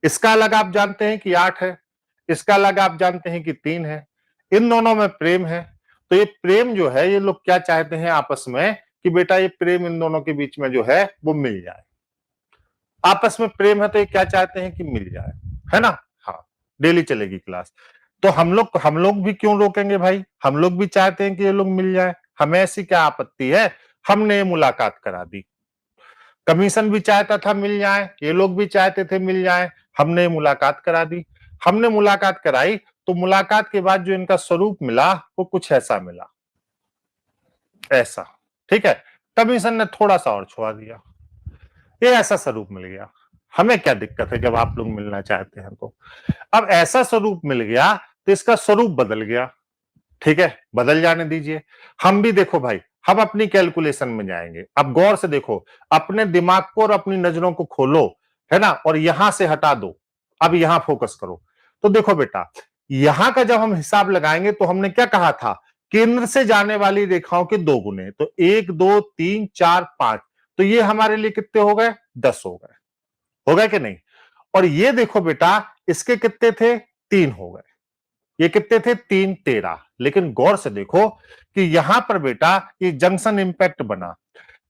इसका अलग आप जानते हैं कि 8 है, इसका अलग आप जानते हैं कि 3 है। इन दोनों में प्रेम है। तो ये प्रेम जो है, ये लोग क्या चाहते हैं आपस में कि बेटा ये प्रेम इन दोनों के बीच में जो है वो मिल जाए। आपस में प्रेम है तो ये क्या चाहते हैं कि मिल जाए, है ना। हाँ, डेली चलेगी क्लास। तो हम लोग भी क्यों रोकेंगे भाई? हम लोग भी चाहते हैं कि ये लोग मिल जाए। हमें ऐसी क्या आपत्ति है? हमने मुलाकात करा दी। कमीशन भी चाहता था मिल जाए, ये लोग भी चाहते थे मिल जाए, हमने मुलाकात करा दी। हमने मुलाकात कराई तो मुलाकात के बाद जो इनका स्वरूप मिला वो कुछ ऐसा मिला, ऐसा। ठीक है, कमीशन ने थोड़ा सा और छुआ दिया, ये ऐसा स्वरूप मिल गया। हमें क्या दिक्कत है जब आप लोग मिलना चाहते हैं तो। अब ऐसा स्वरूप मिल गया तो इसका स्वरूप बदल गया। ठीक है, बदल जाने दीजिए। हम भी देखो भाई, हम अपनी कैलकुलेशन में जाएंगे। अब गौर से देखो, अपने दिमाग को और अपनी नजरों को खोलो, है ना, और यहां से हटा दो। अब यहां फोकस करो। तो देखो बेटा, यहां का जब हम हिसाब लगाएंगे तो हमने क्या कहा था? केंद्र से जाने वाली रेखाओं के 2 गुने। तो 1 2 3 4 5, तो ये हमारे लिए कितने हो गए? 10 हो गए। हो गए कि नहीं? और ये देखो बेटा, इसके कितने थे? 3 हो गए। ये कितने थे? 3 13। लेकिन गौर से देखो कि यहां पर बेटा ये जंक्शन इंपैक्ट बना।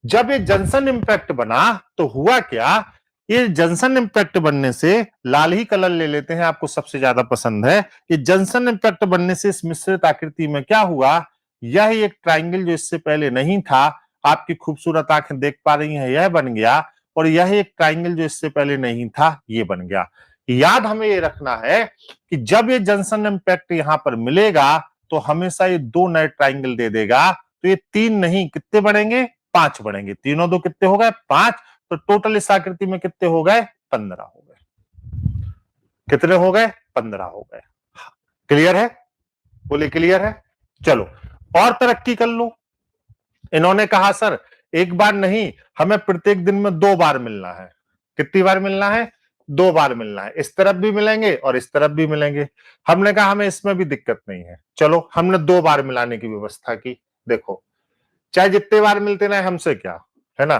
जब ये जंक्शन इंपैक्ट बना तो हुआ क्या? ये जंक्शन इंपैक्ट बनने से, लाल ही कलर ले लेते हैं, आपको सबसे ज्यादा पसंद है। ये जंक्शन इंपैक्ट बनने से इस मिश्रित आकृति में क्या हुआ? यह एक ट्राइंगल जो इससे पहले नहीं था, आपकी खूबसूरत आंखें देख पा रही हैं, यह बन गया। और यह एक ट्राइंगल जो इससे पहले नहीं था, ये बन गया। याद हमें ये रखना है कि जब ये जंक्शन इंपैक्ट यहां पर मिलेगा तो हमेशा ये 2 नए ट्राइंगल दे देगा। तो ये 3 नहीं, कितने बनेंगे? 5 बनेंगे। 3 और 2 कितने हो गए? 5। तो टोटल इस आकृति में कितने हो गए? 15 हो गए। कितने हो गए? 15 हो गए। क्लियर है? बोले क्लियर है? चलो और तरक्की कर लो। इन्होंने कहा सर एक बार नहीं, हमें प्रत्येक दिन में 2 बार मिलना है। कितनी बार मिलना है? 2 बार मिलना है। इस तरफ भी मिलेंगे और इस तरफ भी मिलेंगे। हमने कहा हमें इसमें भी दिक्कत नहीं है। चलो हमने 2 बार मिलाने की व्यवस्था की। देखो, चाहे जितने बार मिलते रहे, हमसे क्या है ना,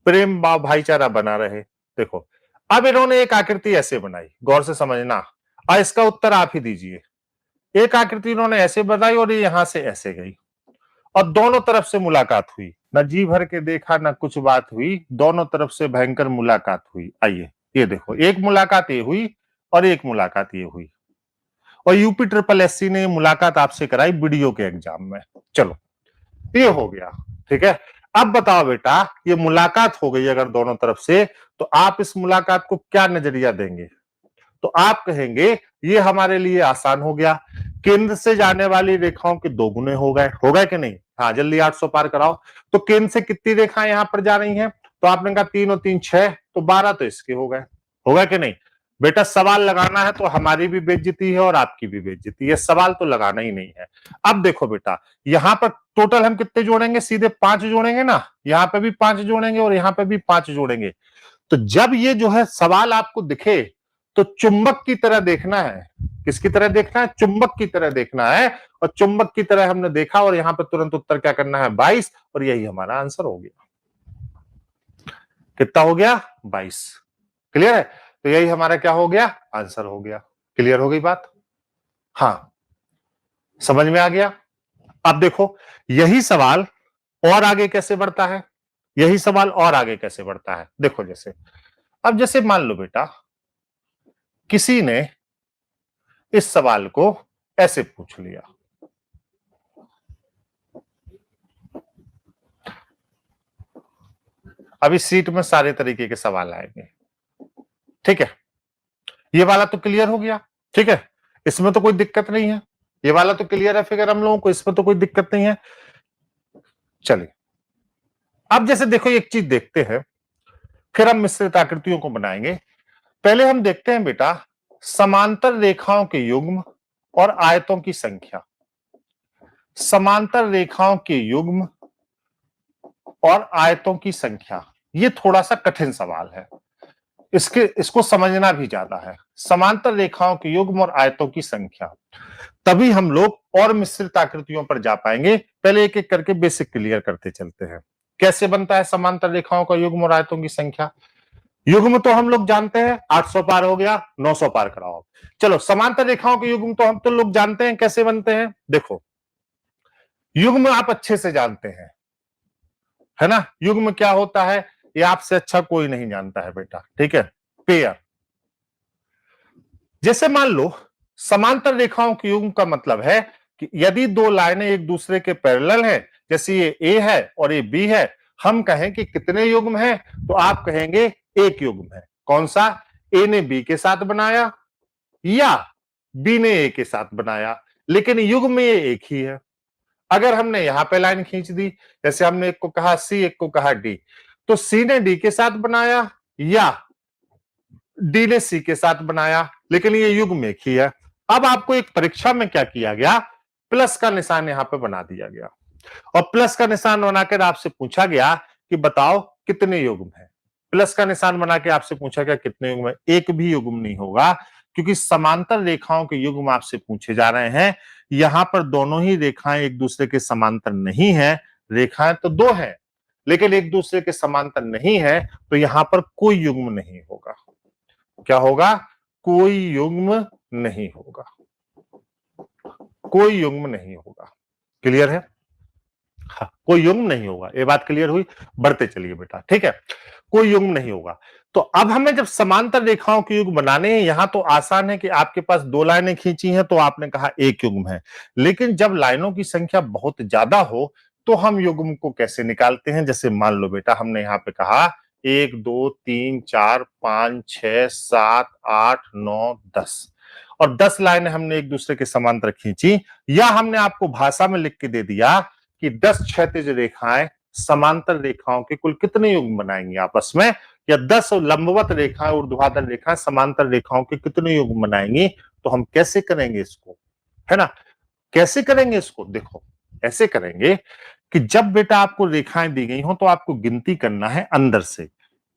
प्रेम भाव भाईचारा बना रहे। देखो, अब इन्होंने एक आकृति ऐसे बनाई, गौर से समझना, और इसका उत्तर आप ही दीजिए। एक आकृति इन्होंने ऐसे बनाई और ये यहां से ऐसे गई और दोनों तरफ से मुलाकात हुई। न जी भर के देखा न कुछ बात हुई, दोनों तरफ से भयंकर मुलाकात हुई। आइए ये देखो, एक मुलाकात ये हुई और एक मुलाकात ये हुई। और यूपी ट्रिपल एससी ने मुलाकात आपसे कराई वीडियो के एग्जाम में। चलो ये हो गया, ठीक है। अब बताओ बेटा, ये मुलाकात हो गई अगर दोनों तरफ से, तो आप इस मुलाकात को क्या नजरिया देंगे? तो आप कहेंगे ये हमारे लिए आसान हो गया। केंद्र से जाने वाली रेखाओं के 2 गुने हो गए कि नहीं? हाँ, जल्दी 800 पार कराओ। तो केंद्र से कितनी रेखाएं यहां पर जा रही हैं? तो आपने कहा 3 और 3 6, तो 12 तो इसके हो गए कि नहीं? बेटा सवाल लगाना है तो हमारी भी बेइज्जती है और आपकी भी बेइज्जती है, सवाल तो लगाना ही नहीं है। अब देखो बेटा, यहां पर टोटल हम कितने जोड़ेंगे? सीधे 5 जोड़ेंगे ना, यहां पे भी 5 जोड़ेंगे और यहां पे भी 5 जोड़ेंगे। तो जब ये जो है सवाल आपको दिखे तो चुंबक की तरह देखना है। किसकी तरह देखना है? चुंबक की तरह देखना है। और चुंबक की तरह हमने देखा और यहां पर तुरंत उत्तर क्या करना है? 22। और यही हमारा आंसर हो गया। कितना हो गया? 22। क्लियर है? तो यही हमारा क्या हो गया? आंसर हो गया। क्लियर हो गई बात? हाँ, समझ में आ गया? अब देखो, यही सवाल और आगे कैसे बढ़ता है? यही सवाल और आगे कैसे बढ़ता है? देखो, जैसे अब जैसे मान लो बेटा, किसी ने इस सवाल को ऐसे पूछ लिया। अब इस सीट में सारे तरीके के सवाल आएंगे, ठीक है। ये वाला तो क्लियर हो गया, ठीक है, इसमें तो कोई दिक्कत नहीं है। ये वाला तो क्लियर है फिगर हम लोगों को, इसमें तो कोई दिक्कत नहीं है। चलिए अब जैसे देखो, एक चीज देखते हैं, फिर हम मिश्रित आकृतियों को बनाएंगे। पहले हम देखते हैं बेटा, समांतर रेखाओं के युग्म और आयतों की संख्या। समांतर रेखाओं के युग्म और आयतों की संख्या, ये थोड़ा सा कठिन सवाल है, इसको समझना भी ज्यादा है। समांतर रेखाओं के युग्म और आयतों की संख्या, तभी हम लोग और मिश्रित आकृतियों पर जा पाएंगे। पहले एक एक करके बेसिक क्लियर करते चलते हैं। कैसे बनता है समांतर रेखाओं का युग्म और आयतों की संख्या? युग्म तो हम लोग जानते हैं, 800 पार हो गया, 900 पार कराओ। चलो समांतर रेखाओं के युग्म तो हम तो लोग जानते हैं कैसे बनते हैं। देखो, युग्म आप अच्छे से जानते हैं, है ना। युग्म क्या होता है ये आपसे अच्छा कोई नहीं जानता है बेटा, ठीक है। पेयर, जैसे मान लो समांतर रेखाओं के युग्म का मतलब है कि यदि 2 लाइनें एक दूसरे के पैरेलल हैं, जैसे ये ए है और ये बी है, हम कहें कि कितने युग्म हैं, तो आप कहेंगे एक युग्म है। कौन सा? ए ने बी के साथ बनाया या बी ने ए के साथ बनाया, लेकिन युग्म में ये एक ही है। अगर हमने यहां पे लाइन खींच दी, जैसे हमने एक को कहा सी, एक को कहा डी, तो सी ने डी के साथ बनाया या डी ने सी के साथ बनाया, लेकिन ये युग्म एक ही है। अब आपको एक परीक्षा में क्या किया गया? प्लस का निशान यहां पे बना दिया गया और प्लस का निशान बनाकर आपसे पूछा गया कि बताओ कितने युग्म है। प्लस का निशान बना के आपसे पूछा गया कितने युग्म है। एक भी युग्म नहीं होगा, क्योंकि समांतर रेखाओं के युग्म आपसे पूछे जा रहे हैं। यहां पर दोनों ही रेखाएं एक दूसरे के समांतर नहीं है। रेखाएं तो 2 हैं, लेकिन एक दूसरे के समांतर नहीं है, तो यहां पर कोई युग्म नहीं होगा। क्या होगा? कोई युग्म नहीं होगा, कोई युग्म नहीं होगा। क्लियर है? हाँ, कोई युग्म नहीं होगा, ये बात क्लियर हुई। बढ़ते चलिए बेटा, ठीक है। कोई युग्म नहीं होगा। तो अब हमें जब समांतर रेखाओं के युग्म बनाने हैं, यहां तो आसान है कि आपके पास दो लाइनें खींची हैं तो आपने कहा एक युग्म है। लेकिन जब लाइनों की संख्या बहुत ज्यादा हो तो हम युग्म को कैसे निकालते हैं? जैसे मान लो बेटा, हमने यहां पे कहा 1 2 3 4 5 6 7 8 9 10 और 10 लाइनें हमने एक दूसरे के समांतर खींची, या हमने आपको भाषा में लिख के दे दिया कि 10 क्षैतिज रेखाएं समांतर रेखाओं के कुल कितने युग्म बनाएंगी आपस में, या 10 लंबवत रेखाएं ऊर्ध्वाधर रेखाएं समांतर रेखाओं के कितने युग्म बनाएंगी। तो हम कैसे करेंगे इसको, है ना? कैसे करेंगे इसको? देखो, ऐसे करेंगे कि जब बेटा आपको रेखाएं दी गई हो तो आपको गिनती करना है अंदर से।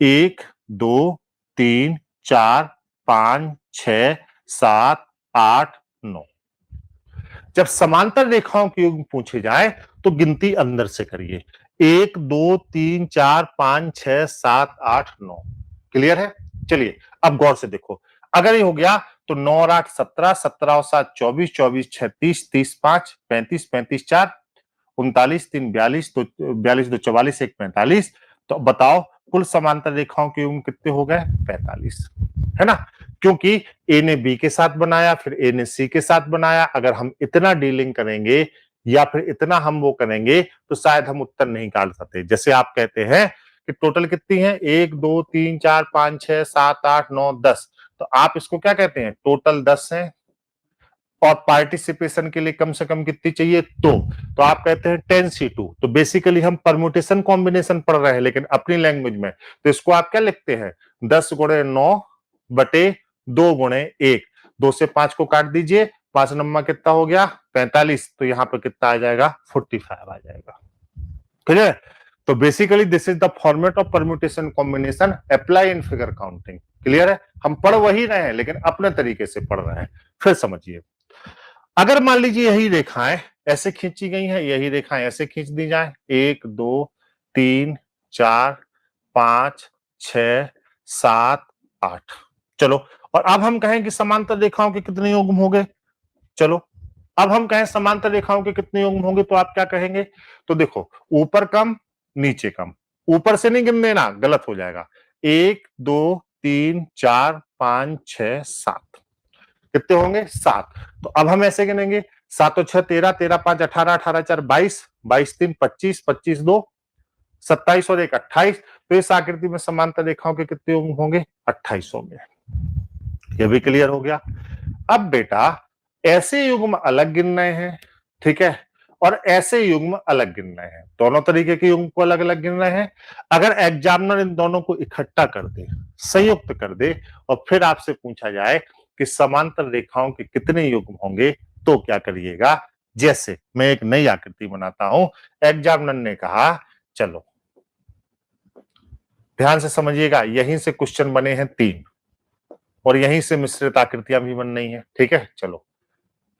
1 2 3 4 5 6 7 8 9। जब समांतर रेखाओं के युग्म पूछे जाए तो गिनती अंदर से करिए। 1 2 3 4 5 6 7 8 9। क्लियर है? चलिए अब गौर से देखो, अगर ये हो गया तो 9 और 8 17, 17 और 7 24, 24 6 30, 30 5 35, 35 4 39, 3 42, तो 42 2 44, 1 45। तो बताओ कुल समांतर रेखाओं के युग्म कितने हो गए? 45, है ना? क्योंकि ए ने बी के साथ बनाया, फिर ए ने सी के साथ बनाया। अगर हम इतना डीलिंग करेंगे या फिर इतना हम वो करेंगे तो शायद हम उत्तर नहीं निकाल सकते। जैसे आप कहते हैं कि टोटल कितनी है? 1 2 3 4 5 6 7 8 9 10। तो आप इसको क्या कहते हैं? टोटल 10 है और पार्टिसिपेशन के लिए कम से कम कितनी चाहिए? तो आप कहते हैं 10C2। तो बेसिकली हम परम्यूटेशन कॉम्बिनेशन पढ़ रहे हैं लेकिन अपनी लैंग्वेज में। तो इसको आप क्या लिखते हैं? 10 गुणे 9 बटे 2 गुणे 1। 2 से 5 को काट दीजिए, 5 नंबर कितना हो गया? 45। तो यहां पर कितना आ जाएगा? 45 आ जाएगा। क्लियर? तो basically this is the format of permutation combination apply in figure counting. Clear है? हम पढ़ वही रहे हैं लेकिन अपने तरीके से पढ़ रहे हैं। फिर समझिए, अगर मान लीजिए यही रेखाएं ऐसे खींची गई हैं, यही रेखाएं ऐसे खींच दी जाए, 1 2 3 4 5 6 7 8। चलो, और अब हम कहें कि समांतर रेखाओं के कितने युग्म हो गए? चलो, अब हम कहें समांतर रेखाओं के कितने युग्म होंगे तो आप क्या कहेंगे? तो देखो, ऊपर कम नीचे कम। ऊपर से नहीं गिन देना, गलत हो जाएगा। 1 2 3 4 5 6 7। कितने होंगे? 7। तो अब हम ऐसे गिनेंगे, 7 और 6 13, 13 5 18, 18 4 22, 22 3 25, 25 2 27 और 1 28। तो इस आकृति में समांतर रेखाओं के कितने युग्म होंगे? 28 होंगे। ये भी क्लियर हो गया। अब बेटा ऐसे युग्म अलग गिन रहे हैं, ठीक है, और ऐसे युग्म अलग गिन रहे हैं। दोनों तरीके के युग्म को अलग अलग गिन रहे हैं। अगर एग्जामिनर इन दोनों को इकट्ठा कर दे, संयुक्त कर दे, और फिर आपसे पूछा जाए कि समांतर रेखाओं के कितने युग्म होंगे, तो क्या करिएगा? जैसे मैं एक नई आकृति बनाता हूं, एग्जामिनर ने कहा, चलो ध्यान से समझिएगा, यहीं से क्वेश्चन बने हैं 3 और यहीं से मिश्रित आकृतियां भी बन रही हैं, ठीक है। चलो,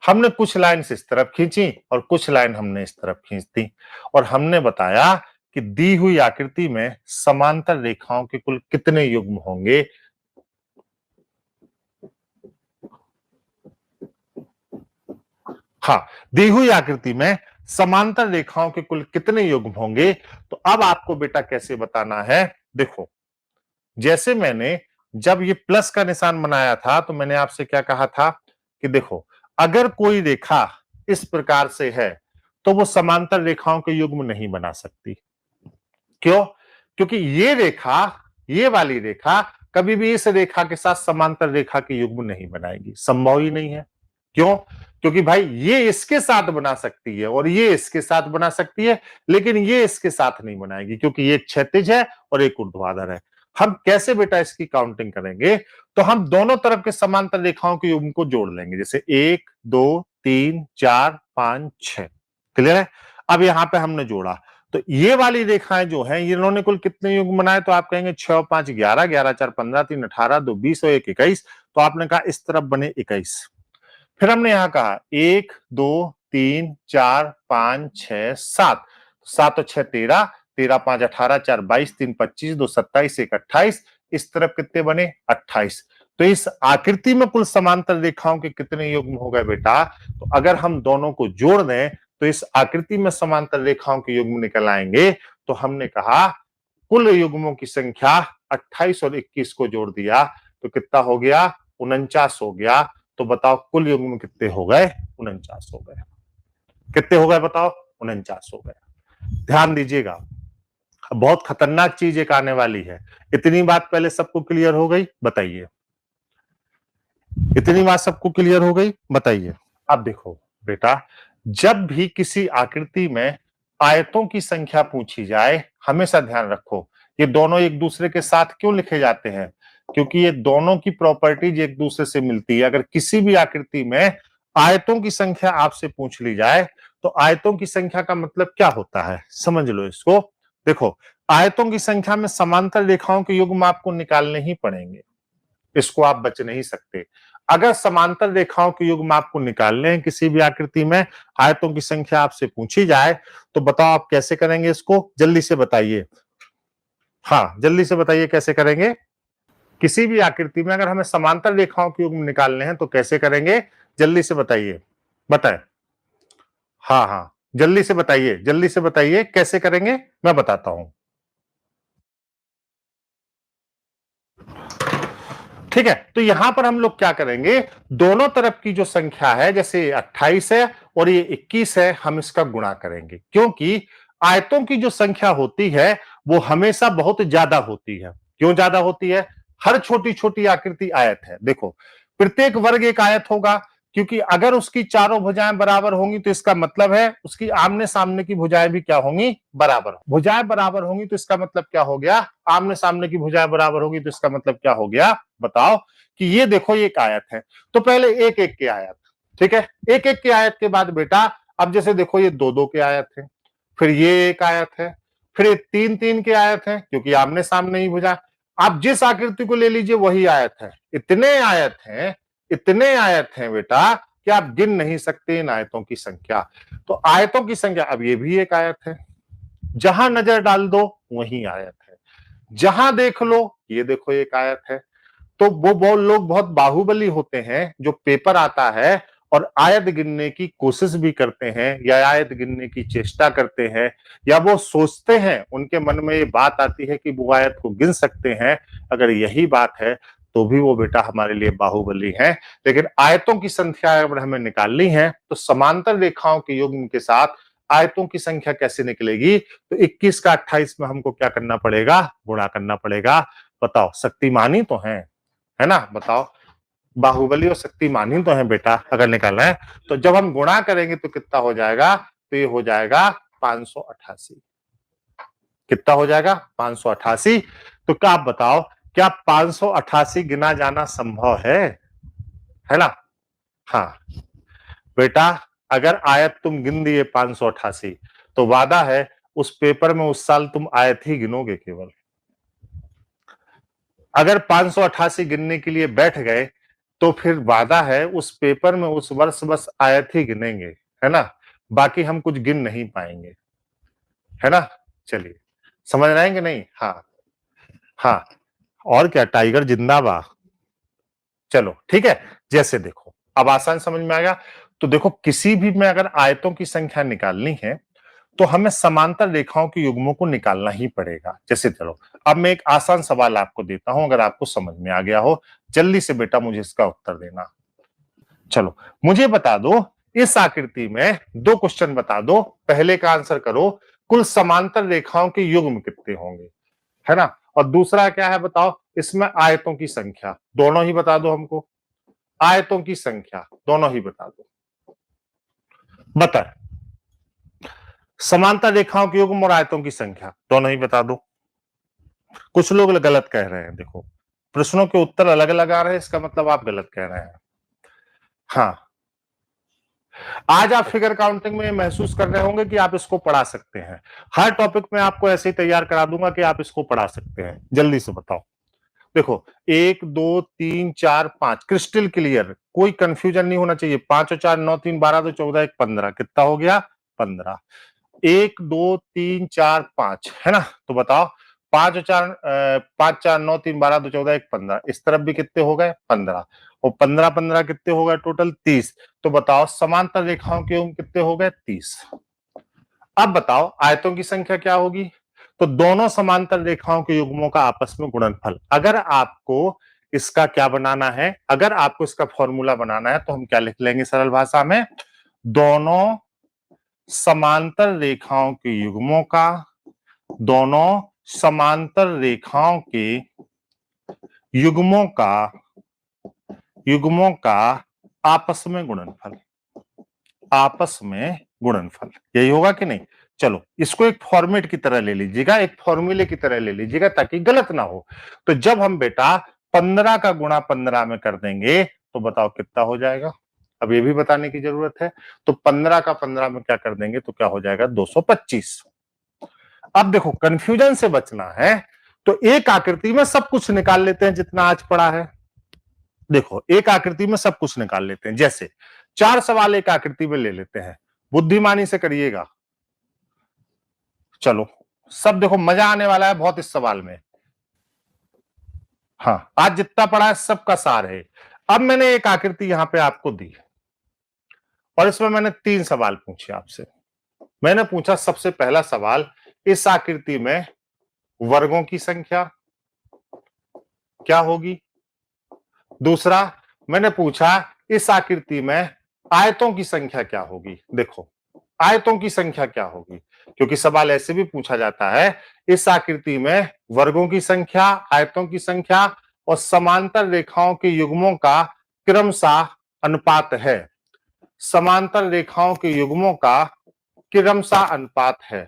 हमने कुछ लाइन इस तरफ खींची और कुछ लाइन हमने इस तरफ खींच दी, और हमने बताया कि दी हुई आकृति में समांतर रेखाओं के कुल कितने युग्म होंगे। हाँ, दी हुई आकृति में समांतर रेखाओं के कुल कितने युग्म होंगे। तो अब आपको बेटा कैसे बताना है? देखो, जैसे मैंने जब ये प्लस का निशान बनाया था तो मैंने आपसे क्या कहा था कि देखो, अगर कोई रेखा इस प्रकार से है तो वो समांतर रेखाओं के युग्म नहीं बना सकती। क्यों? क्योंकि ये रेखा, ये वाली रेखा कभी भी इस रेखा के साथ समांतर रेखा के युग्म नहीं बनाएगी, संभव ही नहीं है। क्यों? क्योंकि भाई ये इसके साथ बना सकती है और ये इसके साथ बना सकती है, लेकिन ये इसके साथ नहीं बनाएगी क्योंकि ये एक क्षैतिज है और एक ऊर्ध्वाधर है। हम कैसे बेटा इसकी काउंटिंग करेंगे? तो हम दोनों तरफ के समांतर रेखाओं के युग्म को जोड़ लेंगे, जैसे 1 2 3 4 5 6। क्लियर है? अब यहां पे हमने जोड़ा, तो ये वाली रेखाएं जो हैं, इन्होंने कुल कितने युग्म बनाए? तो आप कहेंगे 6 और 5 11, 11 4 15, 3 18, 2 20 और 1 21। तो आपने कहा इस तरफ बने 21। फिर हमने यहां कहा 1 2 3 4 5 6 7। 7 और 6 13, 13 5 18, 4 22, 3 25, 2 27, 1 28। इस तरफ कितने बने? 28। तो इस आकृति में कुल समांतर रेखाओं के कितने युग्म हो गए बेटा? तो अगर हम दोनों को जोड़ दें तो इस आकृति में समांतर रेखाओं के युग्म निकल आएंगे। तो हमने कहा कुल युग्मों की संख्या 28 और 21 को जोड़ दिया तो कितना हो गया? 49 हो गया। तो बताओ कुल युग्म कितने हो गए? 49 हो गए। कितने हो गए बताओ? 49 हो गए। ध्यान दीजिएगा, बहुत खतरनाक चीज एक आने वाली है। इतनी बात पहले सबको क्लियर हो गई? बताइए, इतनी बात सबको क्लियर हो गई? बताइए। अब देखो बेटा, जब भी किसी आकृति में आयतों की संख्या पूछी जाए, हमेशा ध्यान रखो ये दोनों एक दूसरे के साथ क्यों लिखे जाते हैं? क्योंकि ये दोनों की प्रॉपर्टीज एक दूसरे से मिलती है। अगर किसी भी आकृति में आयतों की संख्या आपसे पूछ ली जाए तो आयतों की संख्या का मतलब क्या होता है, समझ लो इसको। देखो, आयतों की संख्या में समांतर रेखाओं के युग्म आपको निकालने ही पड़ेंगे, इसको आप बच नहीं सकते। अगर समांतर रेखाओं के युग्म आपको निकालने हैं किसी भी आकृति में, आयतों की संख्या आपसे पूछी जाए, तो बताओ आप कैसे करेंगे इसको? जल्दी से बताइए। हाँ, जल्दी से बताइए कैसे करेंगे। किसी भी आकृति में अगर हमें समांतर रेखाओं के युग्म निकालने हैं तो कैसे करेंगे? जल्दी से बताइए, बताएं। हाँ हाँ, जल्दी से बताइए, जल्दी से बताइए कैसे करेंगे, मैं बताता हूं। ठीक है, तो यहां पर हम लोग क्या करेंगे, दोनों तरफ की जो संख्या है, जैसे 28 है और ये 21 है, हम इसका गुणा करेंगे। क्योंकि आयतों की जो संख्या होती है वो हमेशा बहुत ज्यादा होती है। क्यों ज्यादा होती है? हर छोटी छोटी आकृति आयत है। देखो, प्रत्येक वर्ग एक आयत होगा, क्योंकि अगर उसकी चारों भुजाएं बराबर होंगी तो इसका मतलब है उसकी आमने सामने की भुजाएं भी क्या होंगी? बराबर। भुजाएं बराबर होंगी तो इसका मतलब क्या हो गया? आमने सामने की भुजाएं बराबर होगी तो इसका मतलब क्या हो गया? बताओ। कि ये देखो ये एक आयत है, तो पहले एक एक के आयत, ठीक है, एक एक के आयत के बाद बेटा अब जैसे देखो ये दो दो के आयत है, फिर ये एक आयत है, फिर ये तीन तीन के आयत है, क्योंकि आमने सामने ही भुजा। आप जिस आकृति को ले लीजिए वही आयत है। इतने आयत हैं, इतने आयत हैं बेटा कि आप गिन नहीं सकते इन आयतों की संख्या। तो आयतों की संख्या, अब ये भी एक आयत है, जहां नजर डाल दो वही आयत है, जहां देख लो ये देखो एक आयत है। तो वो लोग बहुत बाहुबली होते हैं जो पेपर आता है और आयत गिनने की कोशिश भी करते हैं या आयत गिनने की चेष्टा करते हैं, या वो सोचते हैं, उनके मन में ये बात आती है कि वो आयत को गिन सकते हैं। अगर यही बात है तो भी वो बेटा हमारे लिए बाहुबली है। लेकिन आयतों की संख्या अगर हमें निकालनी है तो समांतर रेखाओं के युग्म के साथ आयतों की संख्या कैसे निकलेगी? तो 21 का 28 में हमको क्या करना पड़ेगा? गुणा करना पड़ेगा। बताओ, शक्तिमानी तो है ना? बताओ, बाहुबली और शक्तिमानी तो है बेटा अगर निकालना है। तो जब हम गुणा करेंगे तो कितना हो जाएगा? तो ये हो जाएगा 588। कितना हो जाएगा? 588। तो क्या आप बताओ, क्या 588 गिना जाना संभव है ना? हाँ बेटा, अगर आयत तुम गिन दिए 588 तो वादा है उस पेपर में उस साल तुम आयत ही गिनोगे केवल। अगर 588 गिनने के लिए बैठ गए तो फिर वादा है उस पेपर में उस वर्ष बस आयत ही गिनेंगे, है ना? बाकी हम कुछ गिन नहीं पाएंगे, है ना? चलिए, समझ रहे हैं कि नहीं? हाँ हाँ, और क्या, टाइगर जिंदाबाद। चलो ठीक है, जैसे देखो अब आसान समझ में आ गया। तो देखो, किसी भी में अगर आयतों की संख्या निकालनी है तो हमें समांतर रेखाओं के युग्मों को निकालना ही पड़ेगा। जैसे चलो, अब मैं एक आसान सवाल आपको देता हूं, अगर आपको समझ में आ गया हो जल्दी से बेटा मुझे इसका उत्तर देना। चलो, मुझे बता दो, इस आकृति में दो क्वेश्चन बता दो, पहले का आंसर करो, कुल समांतर रेखाओं के युग्म कितने होंगे, है ना? और दूसरा क्या है बताओ, इसमें आयतों की संख्या, दोनों ही बता दो हमको। आयतों की संख्या दोनों ही बता दो। बता, समांतर रेखाओं के युग्म और आयतों की संख्या दोनों ही बता दो। कुछ लोग गलत कह रहे हैं, देखो प्रश्नों के उत्तर अलग अलग आ रहे हैं, इसका मतलब आप गलत कह रहे हैं। हाँ, आज आप फिगर काउंटिंग में महसूस कर रहे होंगे कि आप इसको पढ़ा सकते हैं। हर टॉपिक में आपको ऐसे ही तैयार करा दूंगा कि आप इसको पढ़ा सकते हैं। जल्दी से बताओ। देखो, 1 2 3 4 5 क्रिस्टल क्लियर, कोई कंफ्यूजन नहीं होना चाहिए। 5 और 4 9 3 12 2 14 1 15, कितना हो गया? 15। 1 2 3 4 5, है ना? तो बताओ 5 और 4 5 4 9 3 12 2 14 1 15, इस तरफ भी कितने हो गए 15, और 15 15 कितने हो गए टोटल 30। तो बताओ समांतर रेखाओं के युग्म कितने हो गए 30। अब बताओ आयतों की संख्या क्या होगी। तो दोनों समांतर रेखाओं के युग्मों का आपस में गुणनफल। अगर आपको इसका क्या बनाना है, अगर आपको इसका फॉर्मूला बनाना है तो हम क्या लिख लेंगे सरल भाषा में, दोनों समांतर रेखाओं के युग्मों का, दोनों समांतर रेखाओं के युग्मों का आपस में गुणनफल, आपस में गुणनफल, यही होगा कि नहीं। चलो इसको एक फॉर्मेट की तरह ले लीजिएगा, एक फॉर्मूले की तरह ले लीजिएगा ताकि गलत ना हो। तो जब हम बेटा 15 का गुणा 15 में कर देंगे तो बताओ कितना हो जाएगा। अब ये भी बताने की जरूरत है। तो 15 का 15 में क्या कर देंगे तो क्या हो जाएगा 225। अब देखो कंफ्यूजन से बचना है तो एक आकृति में सब कुछ निकाल लेते हैं जितना आज पड़ा है। देखो एक आकृति में सब कुछ निकाल लेते हैं, जैसे 4 सवाल एक आकृति में ले लेते हैं, बुद्धिमानी से करिएगा। चलो सब देखो मजा आने वाला है बहुत इस सवाल में। हाँ आज जितना पड़ा है सबका सार है। अब मैंने एक आकृति यहां पे आपको दी और इसमें मैंने 3 सवाल पूछे आपसे। मैंने पूछा सबसे पहला सवाल, इस आकृति में वर्गों की संख्या क्या होगी। दूसरा मैंने पूछा इस आकृति में आयतों की संख्या क्या होगी। देखो आयतों की संख्या क्या होगी, क्योंकि सवाल ऐसे भी पूछा जाता है, इस आकृति में वर्गों की संख्या, आयतों की संख्या और समांतर रेखाओं के युग्मों का क्रमशः अनुपात है। समांतर रेखाओं के युग्मों का क्रमशः अनुपात है।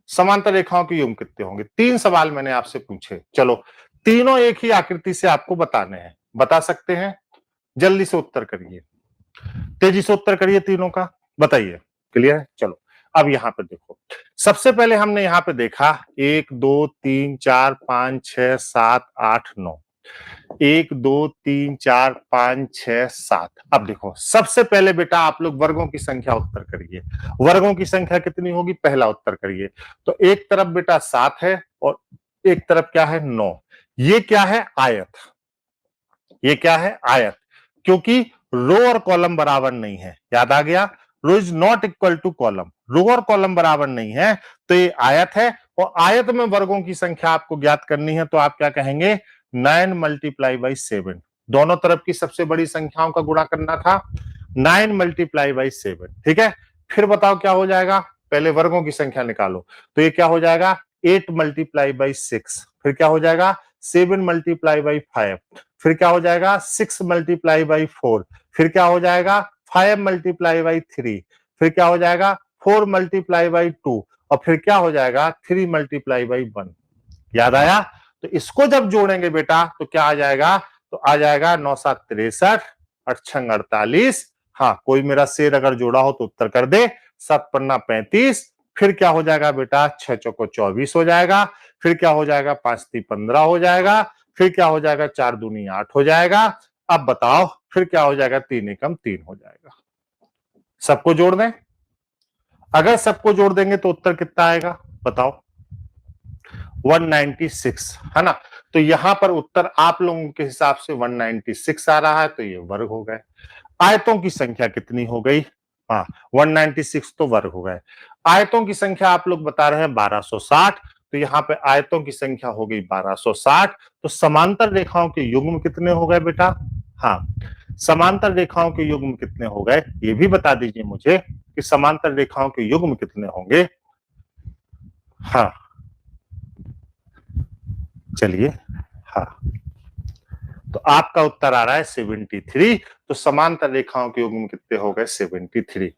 समांतर रेखाओं के युग्म कितने होंगे। 3 सवाल मैंने आपसे पूछे। चलो तीनों एक ही आकृति से आपको बताने हैं, बता सकते हैं। जल्दी से उत्तर करिए, तेजी से उत्तर करिए, तीनों का बताइए। क्लियर है। चलो अब यहां पे देखो, सबसे पहले हमने यहां पे देखा 1 2 3 4 5 6 7 8 9, 1 2 3 4 5 6 7। अब देखो सबसे पहले बेटा आप लोग वर्गों की संख्या उत्तर करिए। वर्गों की संख्या कितनी होगी पहला उत्तर करिए। तो एक तरफ बेटा 7 है और एक तरफ क्या है 9। ये क्या है आयत, ये क्या है आयत, क्योंकि रो और कॉलम बराबर नहीं है। याद आ गया, row is not equal to column, row और कॉलम बराबर नहीं है तो ये आयत है। और आयत में वर्गों की संख्या आपको ज्ञात करनी है तो आप क्या कहेंगे 9 मल्टीप्लाई बाई 7। दोनों तरफ की सबसे बड़ी संख्याओं का गुणा करना था, 9 मल्टीप्लाई बाई 7। ठीक है, फिर बताओ क्या हो जाएगा, पहले वर्गों की संख्या निकालो। तो ये क्या हो जाएगा 8 मल्टीप्लाई बाई 6, फिर क्या हो जाएगा 7 मल्टीप्लाई बाई 5, फिर क्या हो जाएगा 6 मल्टीप्लाई बाई 4, फिर क्या हो जाएगा 5 मल्टीप्लाई बाई 3, फिर क्या हो जाएगा 4 मल्टीप्लाई बाई 2 और फिर क्या हो जाएगा 3 मल्टीप्लाई बाई 1। याद आया। तो इसको जब जोड़ेंगे बेटा तो क्या आ जाएगा, तो आ जाएगा 9 7 63, 8 6 48। हाँ कोई मेरा शेर अगर जोड़ा हो तो उत्तर कर दे। 7 पन्ना 35, फिर क्या हो जाएगा बेटा 6 चौको 24 हो जाएगा, फिर क्या हो जाएगा 5 ती 15 हो जाएगा, फिर क्या हो जाएगा 4 दूनी 8 हो जाएगा। अब बताओ फिर क्या हो जाएगा 3 एकम 3 हो जाएगा। सबको जोड़ दें, अगर सबको जोड़ देंगे तो उत्तर कितना आएगा बताओ 196 है ना। तो यहां पर उत्तर आप लोगों के हिसाब से 196 आ रहा है, तो ये वर्ग हो गए। आयतों की संख्या कितनी हो गई, हाँ 196 तो वर्ग हो गए। आयतों की संख्या आप लोग बता रहे हैं 1260, तो यहाँ पे आयतों की संख्या हो गई 1260। तो समांतर रेखाओं के युग्म कितने हो गए बेटा, हाँ समांतर रेखाओं के युग्म कितने हो गए ये भी बता दीजिए मुझे कि समांतर रेखाओं के युग्म कितने होंगे। हाँ चलिए, हाँ तो आपका उत्तर आ रहा है 73। तो समांतर रेखाओं के युग्म कितने हो गए 73।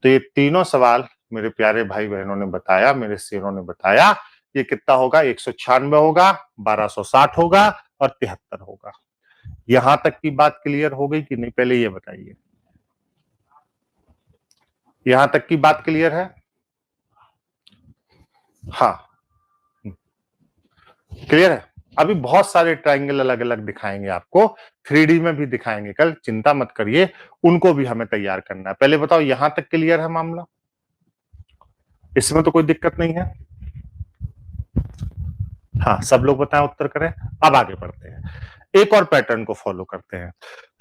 तो ये तीनों सवाल मेरे प्यारे भाई बहनों ने बताया, मेरे शेरों ने बताया, ये कितना होगा 196 होगा, 1260 होगा और 73 होगा। यहां तक की बात क्लियर हो गई कि नहीं, पहले ये बताइए यहां तक की बात क्लियर है। हाँ क्लियर है। अभी बहुत सारे ट्रायंगल अलग अलग दिखाएंगे आपको, 3D में भी दिखाएंगे कल, चिंता मत करिए, उनको भी हमें तैयार करना है। पहले बताओ यहां तक क्लियर है मामला, इसमें तो कोई दिक्कत नहीं है। हाँ, सब लोग बताएं, उत्तर करें। अब आगे बढ़ते हैं, एक और पैटर्न को फॉलो करते हैं।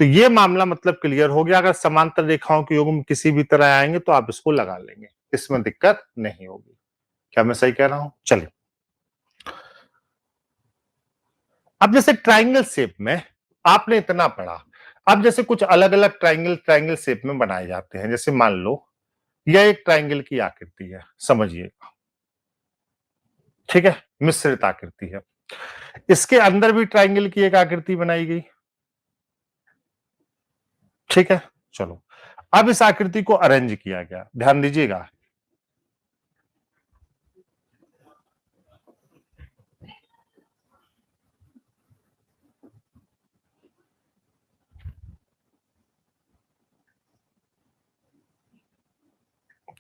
तो ये मामला मतलब क्लियर हो गया। अगर समांतर रेखाओं के युग्म किसी भी तरह आएंगे तो आप इसको लगा लेंगे, इसमें दिक्कत नहीं होगी। क्या मैं सही कह रहा हूं? चलिए, अब जैसे ट्राइंगल शेप में आपने इतना पढ़ा, अब जैसे कुछ अलग अलग ट्राइंगल ट्राइंगल शेप में बनाए जाते हैं। जैसे मान लो यह एक ट्राइंगल की आकृति है, समझिएगा, ठीक है, मिश्रित आकृति है। इसके अंदर भी ट्राइंगल की एक आकृति बनाई गई, ठीक है। चलो, अब इस आकृति को अरेंज किया गया, ध्यान दीजिएगा।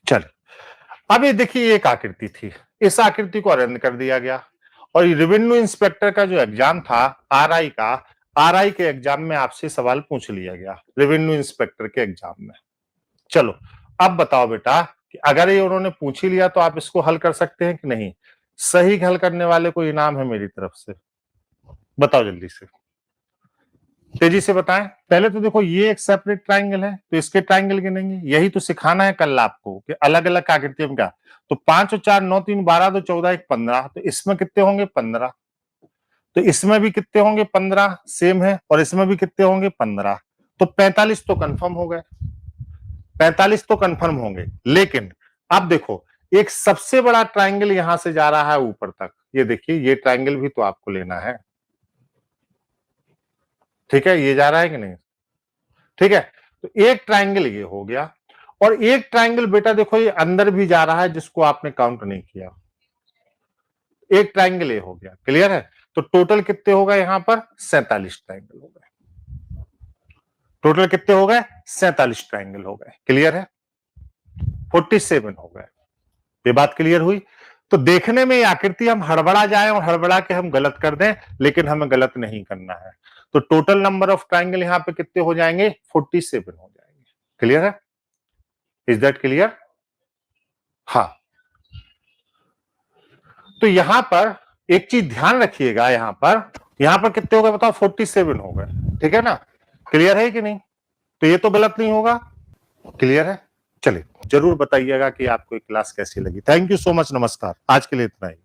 चल, अब ये देखिए, एक आकृति थी, इस आकृति को अरेंज कर दिया गया। और रेवेन्यू इंस्पेक्टर का जो एग्जाम था, आरआई का, आरआई के एग्जाम में आपसे सवाल पूछ लिया गया, रेवेन्यू इंस्पेक्टर के एग्जाम में। चलो, अब बताओ बेटा कि अगर ये उन्होंने पूछ ही लिया तो आप इसको हल कर सकते हैं कि नहीं? सही हल करने वाले को इनाम है मेरी तरफ से, बताओ जल्दी से, तेजी से बताएं। पहले तो देखो, ये एक सेपरेट ट्राइंगल है तो इसके ट्राइंगल गिनेंगे, यही तो सिखाना है कल आपको कि अलग अलग आकृति में क्या। तो 5 और 4 9 3 12 2 14 1 15, तो इसमें कितने होंगे? 15। तो इसमें भी कितने होंगे? 15 सेम है, और इसमें भी कितने होंगे? 15। तो 45 तो कंफर्म हो गए, 45 तो कंफर्म होंगे। लेकिन अब देखो, एक सबसे बड़ा ट्राइंगल यहां से जा रहा है ऊपर तक, ये देखिए, ये ट्राइंगल भी तो आपको लेना है, ठीक है, ये जा रहा है कि नहीं? ठीक है, तो एक ट्राइंगल ये हो गया, और एक ट्राइंगल बेटा देखो ये अंदर भी जा रहा है, जिसको आपने काउंट नहीं किया। एक ट्राइंगल ये हो गया, क्लियर है? तो टोटल कितने हो गए यहां पर? 47 ट्राइंगल हो गए। टोटल कितने हो गए? 47 ट्राइंगल हो गए, क्लियर है? 47 हो गए। ये बात क्लियर हुई? तो देखने में ये आकृति हम हड़बड़ा जाए और हड़बड़ा के हम गलत कर दें, लेकिन हमें गलत नहीं करना है। तो टोटल नंबर ऑफ ट्राइंगल यहां पे कितने हो जाएंगे? 47 हो जाएंगे, क्लियर है? Is that clear? हाँ, तो यहां पर एक चीज ध्यान रखिएगा, यहां पर कितने हो गए बताओ? 47 हो गए, ठीक है ना? क्लियर है कि नहीं? तो ये तो गलत नहीं होगा, क्लियर है? चलिए, जरूर बताइएगा कि आपको ये क्लास कैसी लगी। थैंक यू सो मच, नमस्कार, आज के लिए इतना ही।